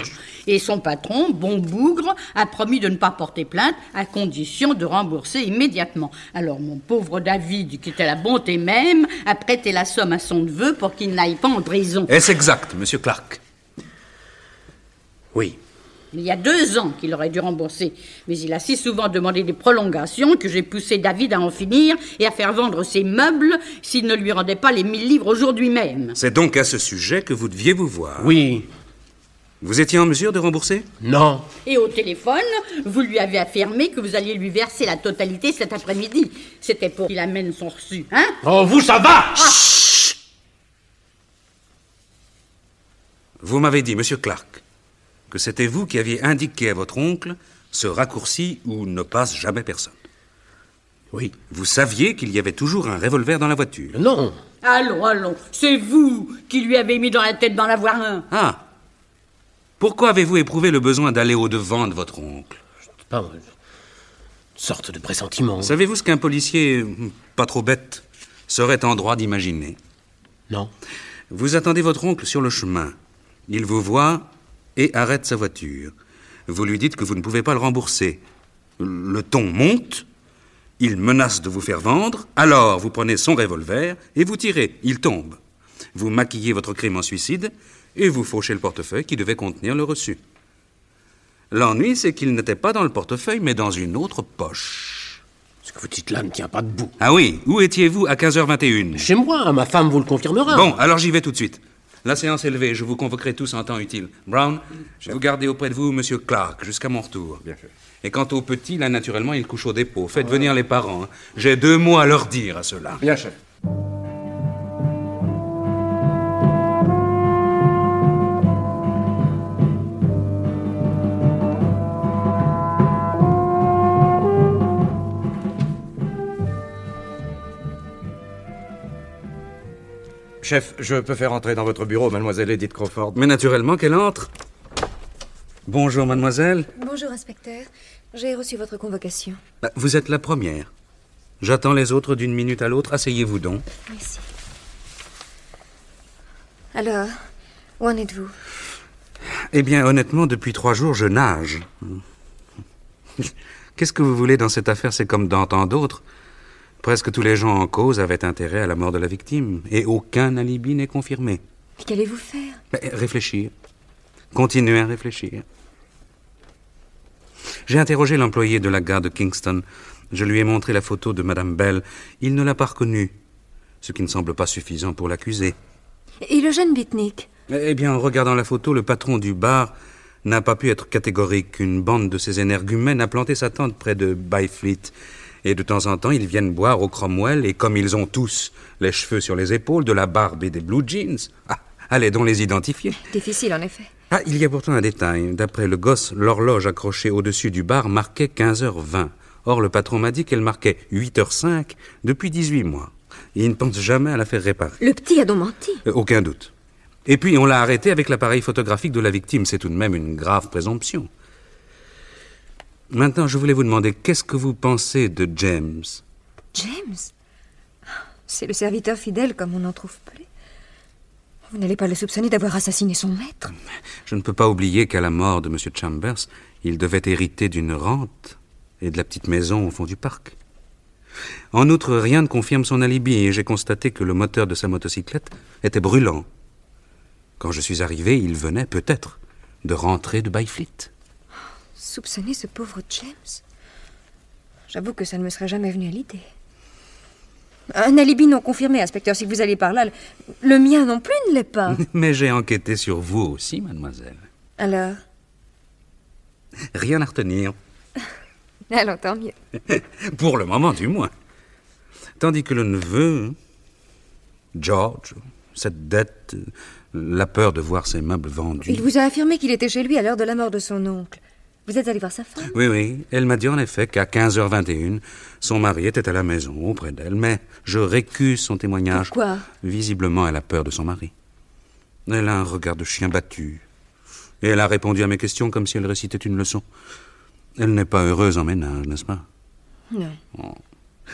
Et son patron, bon bougre, a promis de ne pas porter plainte à condition de rembourser immédiatement. Alors mon pauvre David, qui était la bonté même, a prêté la somme à son neveu pour qu'il n'aille pas en prison. Est-ce exact, monsieur Clark? Oui. Il y a 2 ans qu'il aurait dû rembourser. Mais il a si souvent demandé des prolongations que j'ai poussé David à en finir et à faire vendre ses meubles s'il ne lui rendait pas les 1000 livres aujourd'hui même. C'est donc à ce sujet que vous deviez vous voir. Oui. Vous étiez en mesure de rembourser? Non. Et au téléphone, vous lui avez affirmé que vous alliez lui verser la totalité cet après-midi. C'était pour qu'il amène son reçu, hein? Oh, vous, ça va! Chut! Vous m'avez dit, monsieur Clark, que c'était vous qui aviez indiqué à votre oncle ce raccourci où ne passe jamais personne. Oui. Vous saviez qu'il y avait toujours un revolver dans la voiture? Non. Allons, c'est vous qui lui avez mis dans la tête d'en avoir un. Ah. Pourquoi avez-vous éprouvé le besoin d'aller au-devant de votre oncle? Pas une sorte de pressentiment. Savez-vous ce qu'un policier, pas trop bête, serait en droit d'imaginer? Non. Vous attendez votre oncle sur le chemin. Il vous voit et arrête sa voiture. Vous lui dites que vous ne pouvez pas le rembourser. Le ton monte, il menace de vous faire vendre, alors vous prenez son revolver et vous tirez, il tombe. Vous maquillez votre crime en suicide et vous fauchez le portefeuille qui devait contenir le reçu. L'ennui, c'est qu'il n'était pas dans le portefeuille, mais dans une autre poche. Ce que vous dites là ne tient pas debout. Ah oui, où étiez-vous à 15h21? Chez moi, ma femme vous le confirmera. Bon, alors j'y vais tout de suite. La séance est levée, je vous convoquerai tous en temps utile. Brown, vous gardez auprès de vous Monsieur Clark jusqu'à mon retour. Bien fait. Et quant au petit, là, naturellement, il couche au dépôt. Faites venir les parents. Hein. J'ai 2 mots à leur dire à cela. Bien, chef. Chef, je peux faire entrer dans votre bureau mademoiselle Edith Crawford? Mais naturellement qu'elle entre. Bonjour, mademoiselle. Bonjour, inspecteur. J'ai reçu votre convocation. Vous êtes la première. J'attends les autres d'une minute à l'autre. Asseyez-vous donc. Merci. Alors, où en êtes-vous? Eh bien, honnêtement, depuis 3 jours, je nage. Qu'est-ce que vous voulez dans cette affaire? C'est comme dans tant d'autres. Presque tous les gens en cause avaient intérêt à la mort de la victime, et aucun alibi n'est confirmé. Qu'allez-vous faire? Réfléchir. Continuez à réfléchir. J'ai interrogé l'employé de la gare de Kingston. Je lui ai montré la photo de Madame Bell. Il ne l'a pas reconnue, ce qui ne semble pas suffisant pour l'accuser. Et le jeune Bitnik? Eh bien, en regardant la photo, le patron du bar n'a pas pu être catégorique. Une bande de ces énergumènes a planté sa tente près de Byfleet. Et de temps en temps, ils viennent boire au Cromwell, et comme ils ont tous les cheveux sur les épaules, de la barbe et des blue jeans, allez donc les identifier. Difficile, en effet. Il y a pourtant un détail. D'après le gosse, l'horloge accrochée au-dessus du bar marquait 15h20. Or, le patron m'a dit qu'elle marquait 8h05 depuis 18 mois. Et il ne pense jamais à la faire réparer. Le petit a donc menti? Aucun doute. Et puis, on l'a arrêté avec l'appareil photographique de la victime. C'est tout de même une grave présomption. Maintenant, je voulais vous demander, qu'est-ce que vous pensez de James? James? C'est le serviteur fidèle comme on en trouve peu. Vous n'allez pas le soupçonner d'avoir assassiné son maître? Je ne peux pas oublier qu'à la mort de M. Chambers, il devait hériter d'une rente et de la petite maison au fond du parc. En outre, rien ne confirme son alibi et j'ai constaté que le moteur de sa motocyclette était brûlant. Quand je suis arrivé, il venait peut-être de rentrer de Byfleet. Soupçonner ce pauvre James? J'avoue que ça ne me serait jamais venu à l'idée. Un alibi non confirmé, inspecteur, si vous allez par là. Le mien non plus ne l'est pas. Mais j'ai enquêté sur vous aussi, mademoiselle. Alors? Rien à retenir. Alors, tant mieux. Pour le moment, du moins. Tandis que le neveu, George, cette dette, la peur de voir ses meubles vendus... Il vous a affirmé qu'il était chez lui à l'heure de la mort de son oncle. Vous êtes allé voir sa femme? Oui. Elle m'a dit en effet qu'à 15h21, son mari était à la maison, auprès d'elle. Mais je récuse son témoignage. Pourquoi? Visiblement, elle a peur de son mari. Elle a un regard de chien battu. Et elle a répondu à mes questions comme si elle récitait une leçon. Elle n'est pas heureuse en ménage, n'est-ce pas? Non. Oh.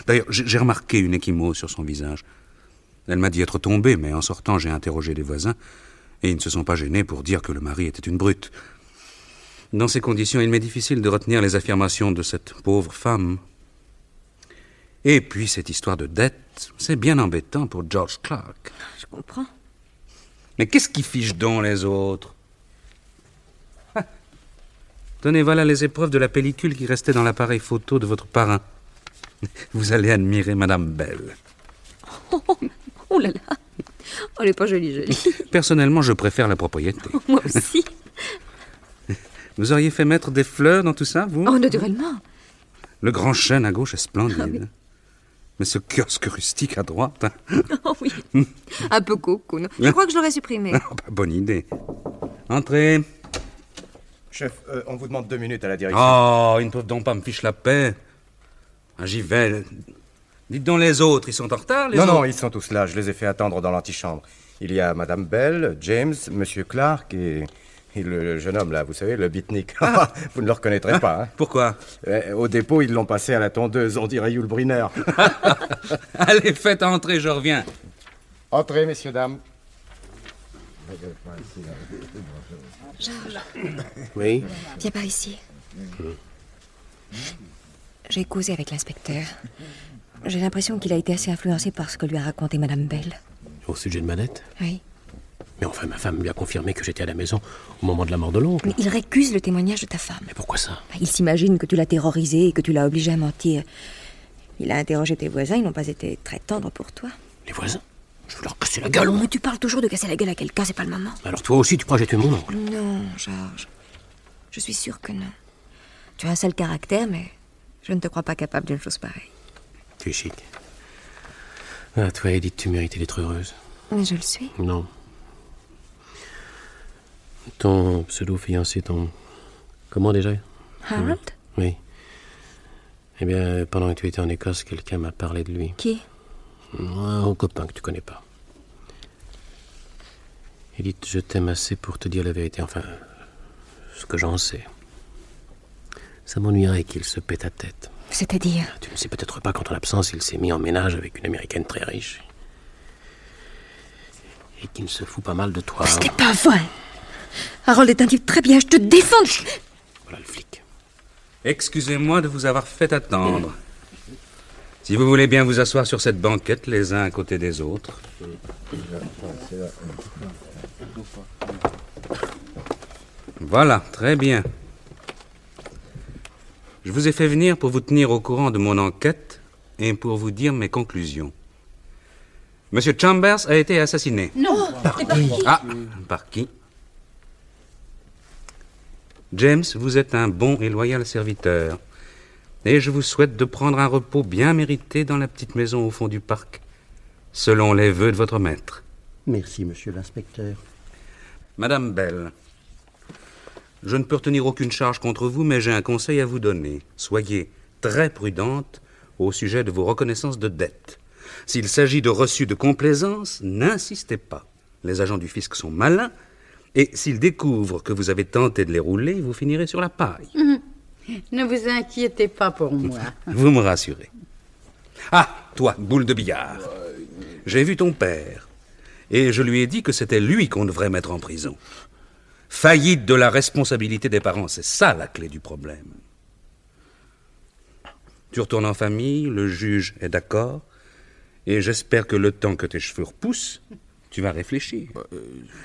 D'ailleurs, j'ai remarqué une échymose sur son visage. Elle m'a dit être tombée, mais en sortant, j'ai interrogé les voisins, et ils ne se sont pas gênés pour dire que le mari était une brute. Dans ces conditions, il m'est difficile de retenir les affirmations de cette pauvre femme. Et puis, cette histoire de dette, c'est bien embêtant pour George Clark. Je comprends. Mais qu'est-ce qui fiche donc les autres? Tenez, voilà les épreuves de la pellicule qui restait dans l'appareil photo de votre parrain. Vous allez admirer Madame Bell. Oh là là. Elle n'est pas jolie. Personnellement, je préfère la propriété. Moi aussi. Vous auriez fait mettre des fleurs dans tout ça, vous? Oh, naturellement. Le grand chêne à gauche est splendide. Ah, oui. Mais ce kiosque rustique à droite... Hein. Oh oui. Un peu coco. Je crois que je l'aurais supprimé. Bonne idée. Entrez. Chef, on vous demande 2 minutes à la direction. Oh, ils ne peuvent donc pas me ficher la paix. J'y vais. Dites donc les autres, ils sont en retard, les autres? Non, ils sont tous là. Je les ai fait attendre dans l'antichambre. Il y a Madame Bell, James, Monsieur Clark et le jeune homme, là, vous savez, le Bitnik. Vous ne le reconnaîtrez pas. Hein. Pourquoi? Au dépôt, ils l'ont passé à la tondeuse. On dirait Yul Brynner. Allez, faites entrer, je reviens. Entrez, messieurs, dames. Georges. Oui? Viens par ici. J'ai causé avec l'inspecteur. J'ai l'impression qu'il a été assez influencé par ce que lui a raconté Madame Bell. Au sujet de ma dette? Oui. Mais enfin, ma femme lui a confirmé que j'étais à la maison au moment de la mort de l'oncle. Mais il récuse le témoignage de ta femme. Mais pourquoi ça? Il s'imagine que tu l'as terrorisé et que tu l'as obligé à mentir. Il a interrogé tes voisins, ils n'ont pas été très tendres pour toi. Les voisins? Je veux leur casser la gueule. Mais tu parles toujours de casser la gueule à quelqu'un, c'est pas le moment. Alors toi aussi, tu crois que j'ai tué mon oncle? Non, Georges. Je suis sûre que non. Tu as un sale caractère, mais je ne te crois pas capable d'une chose pareille. Tu es chic. Ah, toi, Edith, tu méritais d'être heureuse. Mais je le suis. Non. Ton pseudo-fiancé, comment déjà? Harold? Oui. Eh bien, pendant que tu étais en Écosse, quelqu'un m'a parlé de lui. Qui? Un copain que tu connais pas. Edith, je t'aime assez pour te dire la vérité. Enfin, ce que j'en sais. Ça m'ennuierait qu'il se pète à tête. C'est-à-dire? Tu ne sais peut-être pas qu'en ton absence, il s'est mis en ménage avec une Américaine très riche. Et qu'il se fout pas mal de toi. Ce n'est pas vrai. Harold est un type très bien, je te défends. Voilà le flic. Excusez-moi de vous avoir fait attendre. Si vous voulez bien vous asseoir sur cette banquette, les uns à côté des autres. Voilà, très bien. Je vous ai fait venir pour vous tenir au courant de mon enquête et pour vous dire mes conclusions. Monsieur Chambers a été assassiné. Non, par qui? Ah, par qui? James, vous êtes un bon et loyal serviteur. Et je vous souhaite de prendre un repos bien mérité dans la petite maison au fond du parc, selon les vœux de votre maître. Merci, monsieur l'inspecteur. Madame Bell, je ne peux retenir aucune charge contre vous, mais j'ai un conseil à vous donner. Soyez très prudente au sujet de vos reconnaissances de dettes. S'il s'agit de reçus de complaisance, n'insistez pas. Les agents du fisc sont malins, et s'ils découvrent que vous avez tenté de les rouler, vous finirez sur la paille. Ne vous inquiétez pas pour moi. Vous me rassurez. Ah, toi, boule de billard. J'ai vu ton père, et je lui ai dit que c'était lui qu'on devrait mettre en prison. Faillite de la responsabilité des parents, c'est ça la clé du problème. Tu retournes en famille, le juge est d'accord, et j'espère que le temps que tes cheveux repoussent, tu vas réfléchir.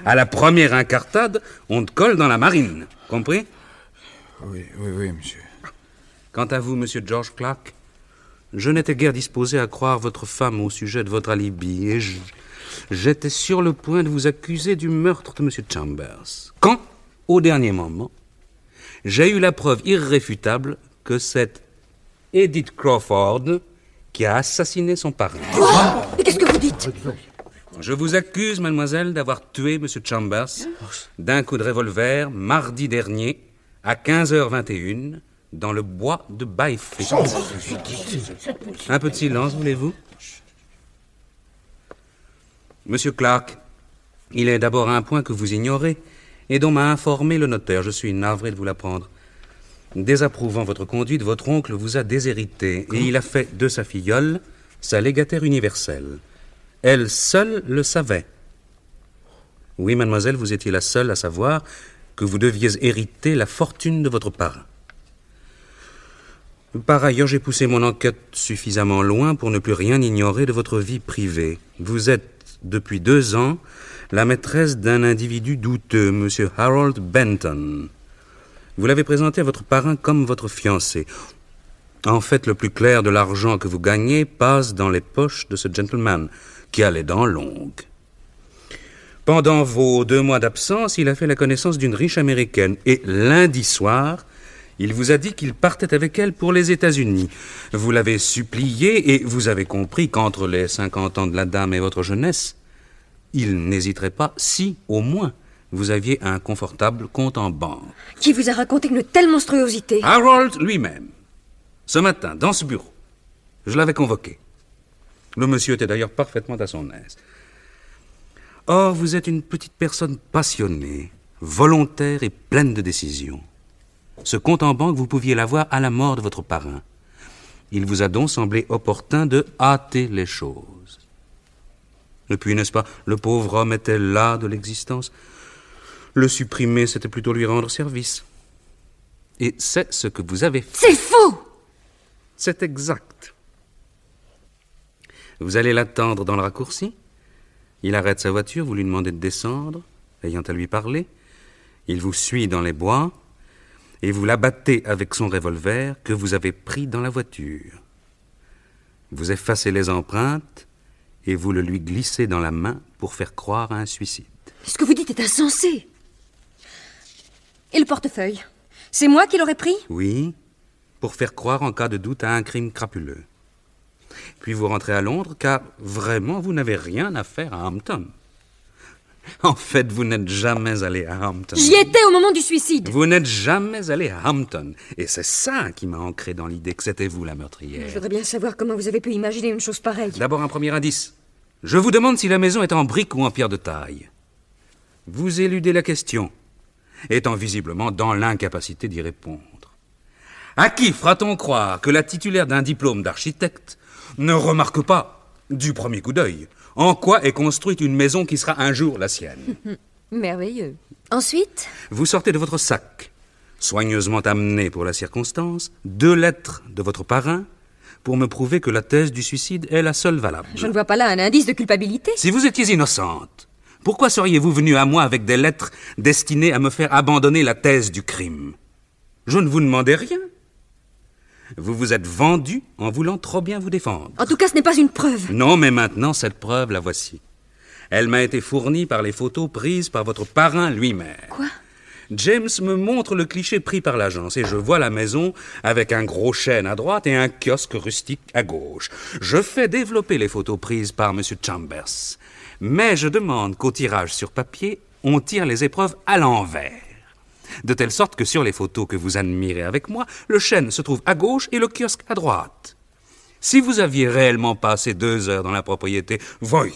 À la première incartade, on te colle dans la marine, compris? Oui, monsieur. Quant à vous, monsieur George Clark, je n'étais guère disposé à croire votre femme au sujet de votre alibi, et j'étais sur le point de vous accuser du meurtre de monsieur Chambers. Quand, au dernier moment, j'ai eu la preuve irréfutable que c'est Edith Crawford qui a assassiné son parrain. Mais qu'est-ce que vous dites? Je vous accuse, mademoiselle, d'avoir tué monsieur Chambers d'un coup de revolver mardi dernier à 15h21 dans le bois de Byfleet. Un peu de silence, voulez-vous? Monsieur Clark, il est d'abord un point que vous ignorez et dont m'a informé le notaire. Je suis navré de vous l'apprendre. Désapprouvant votre conduite, votre oncle vous a déshérité et il a fait de sa filleule sa légataire universelle. Elle seule le savait. Oui, mademoiselle, vous étiez la seule à savoir que vous deviez hériter la fortune de votre parrain. Par ailleurs, j'ai poussé mon enquête suffisamment loin pour ne plus rien ignorer de votre vie privée. Vous êtes, depuis 2 ans, la maîtresse d'un individu douteux, M. Harold Benton. Vous l'avez présenté à votre parrain comme votre fiancé. En fait, le plus clair de l'argent que vous gagnez passe dans les poches de ce gentleman, qui a les dents longues. Pendant vos 2 mois d'absence, il a fait la connaissance d'une riche américaine. Et lundi soir, il vous a dit qu'il partait avec elle pour les États-Unis. Vous l'avez supplié et vous avez compris qu'entre les 50 ans de la dame et votre jeunesse, il n'hésiterait pas si, au moins, vous aviez un confortable compte en banque. Qui vous a raconté une telle monstruosité? Harold lui-même. Ce matin, dans ce bureau. Je l'avais convoqué. Le monsieur était d'ailleurs parfaitement à son aise. Or, vous êtes une petite personne passionnée, volontaire et pleine de décision. Ce compte en banque, vous pouviez l'avoir à la mort de votre parrain. Il vous a donc semblé opportun de hâter les choses. Et puis, n'est-ce pas, le pauvre homme était las de l'existence. Le supprimer, c'était plutôt lui rendre service. Et c'est ce que vous avez fait. C'est faux! C'est exact. Vous allez l'attendre dans le raccourci. Il arrête sa voiture, vous lui demandez de descendre, ayant à lui parler. Il vous suit dans les bois, et vous l'abattez avec son revolver que vous avez pris dans la voiture. Vous effacez les empreintes, et vous le lui glissez dans la main pour faire croire à un suicide. Ce que vous dites est insensé. Et le portefeuille? C'est moi qui l'aurais pris? Oui, pour faire croire en cas de doute à un crime crapuleux. Puis vous rentrez à Londres, car vraiment, vous n'avez rien à faire à Hampton. En fait, vous n'êtes jamais allé à Hampton. J'y étais au moment du suicide. Vous n'êtes jamais allé à Hampton. Et c'est ça qui m'a ancré dans l'idée que c'était vous la meurtrière. Je voudrais bien savoir comment vous avez pu imaginer une chose pareille. D'abord, un premier indice. Je vous demande si la maison est en briques ou en pierre de taille. Vous éludez la question, étant visiblement dans l'incapacité d'y répondre. À qui fera-t-on croire que la titulaire d'un diplôme d'architecte ne remarque pas, du premier coup d'œil, en quoi est construite une maison qui sera un jour la sienne? Merveilleux. Ensuite? Vous sortez de votre sac, soigneusement amené pour la circonstance, 2 lettres de votre parrain pour me prouver que la thèse du suicide est la seule valable. Je ne vois pas là un indice de culpabilité. Si vous étiez innocente, pourquoi seriez-vous venue à moi avec des lettres destinées à me faire abandonner la thèse du crime? Je ne vous demandais rien. Vous vous êtes vendu en voulant trop bien vous défendre. En tout cas, ce n'est pas une preuve. Non, mais maintenant, cette preuve, la voici. Elle m'a été fournie par les photos prises par votre parrain lui-même. Quoi? James me montre le cliché pris par l'agence et je vois la maison avec un gros chêne à droite et un kiosque rustique à gauche. Je fais développer les photos prises par M. Chambers. Mais je demande qu'au tirage sur papier, on tire les épreuves à l'envers. De telle sorte que sur les photos que vous admirez avec moi, le chêne se trouve à gauche et le kiosque à droite. Si vous aviez réellement passé 2 heures dans la propriété, voyons,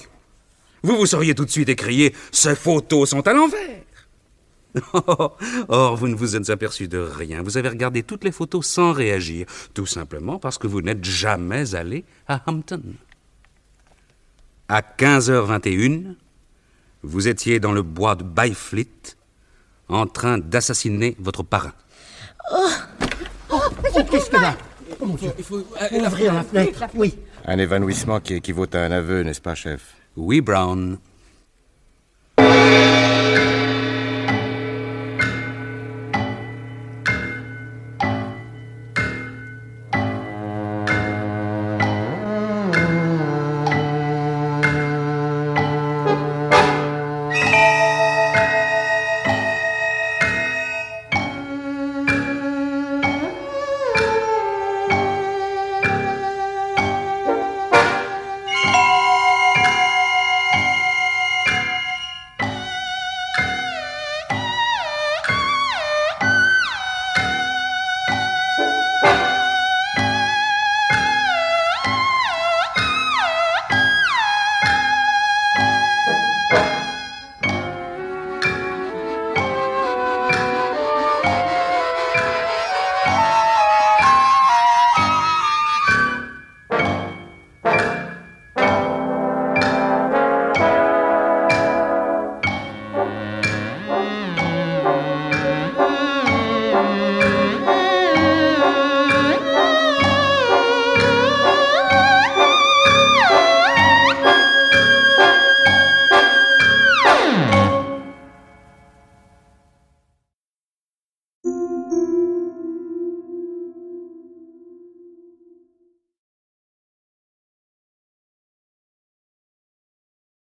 vous vous seriez tout de suite écrié « Ces photos sont à l'envers !» Or, vous ne vous êtes aperçu de rien. Vous avez regardé toutes les photos sans réagir, tout simplement parce que vous n'êtes jamais allé à Hampton. À 15h21, vous étiez dans le bois de Byfleet, en train d'assassiner votre parrain. Qu'est-ce que là? Oh mon Dieu, il faut ouvrir la fenêtre. Oui. Un évanouissement qui équivaut à un aveu, n'est-ce pas, chef? Oui, Brown.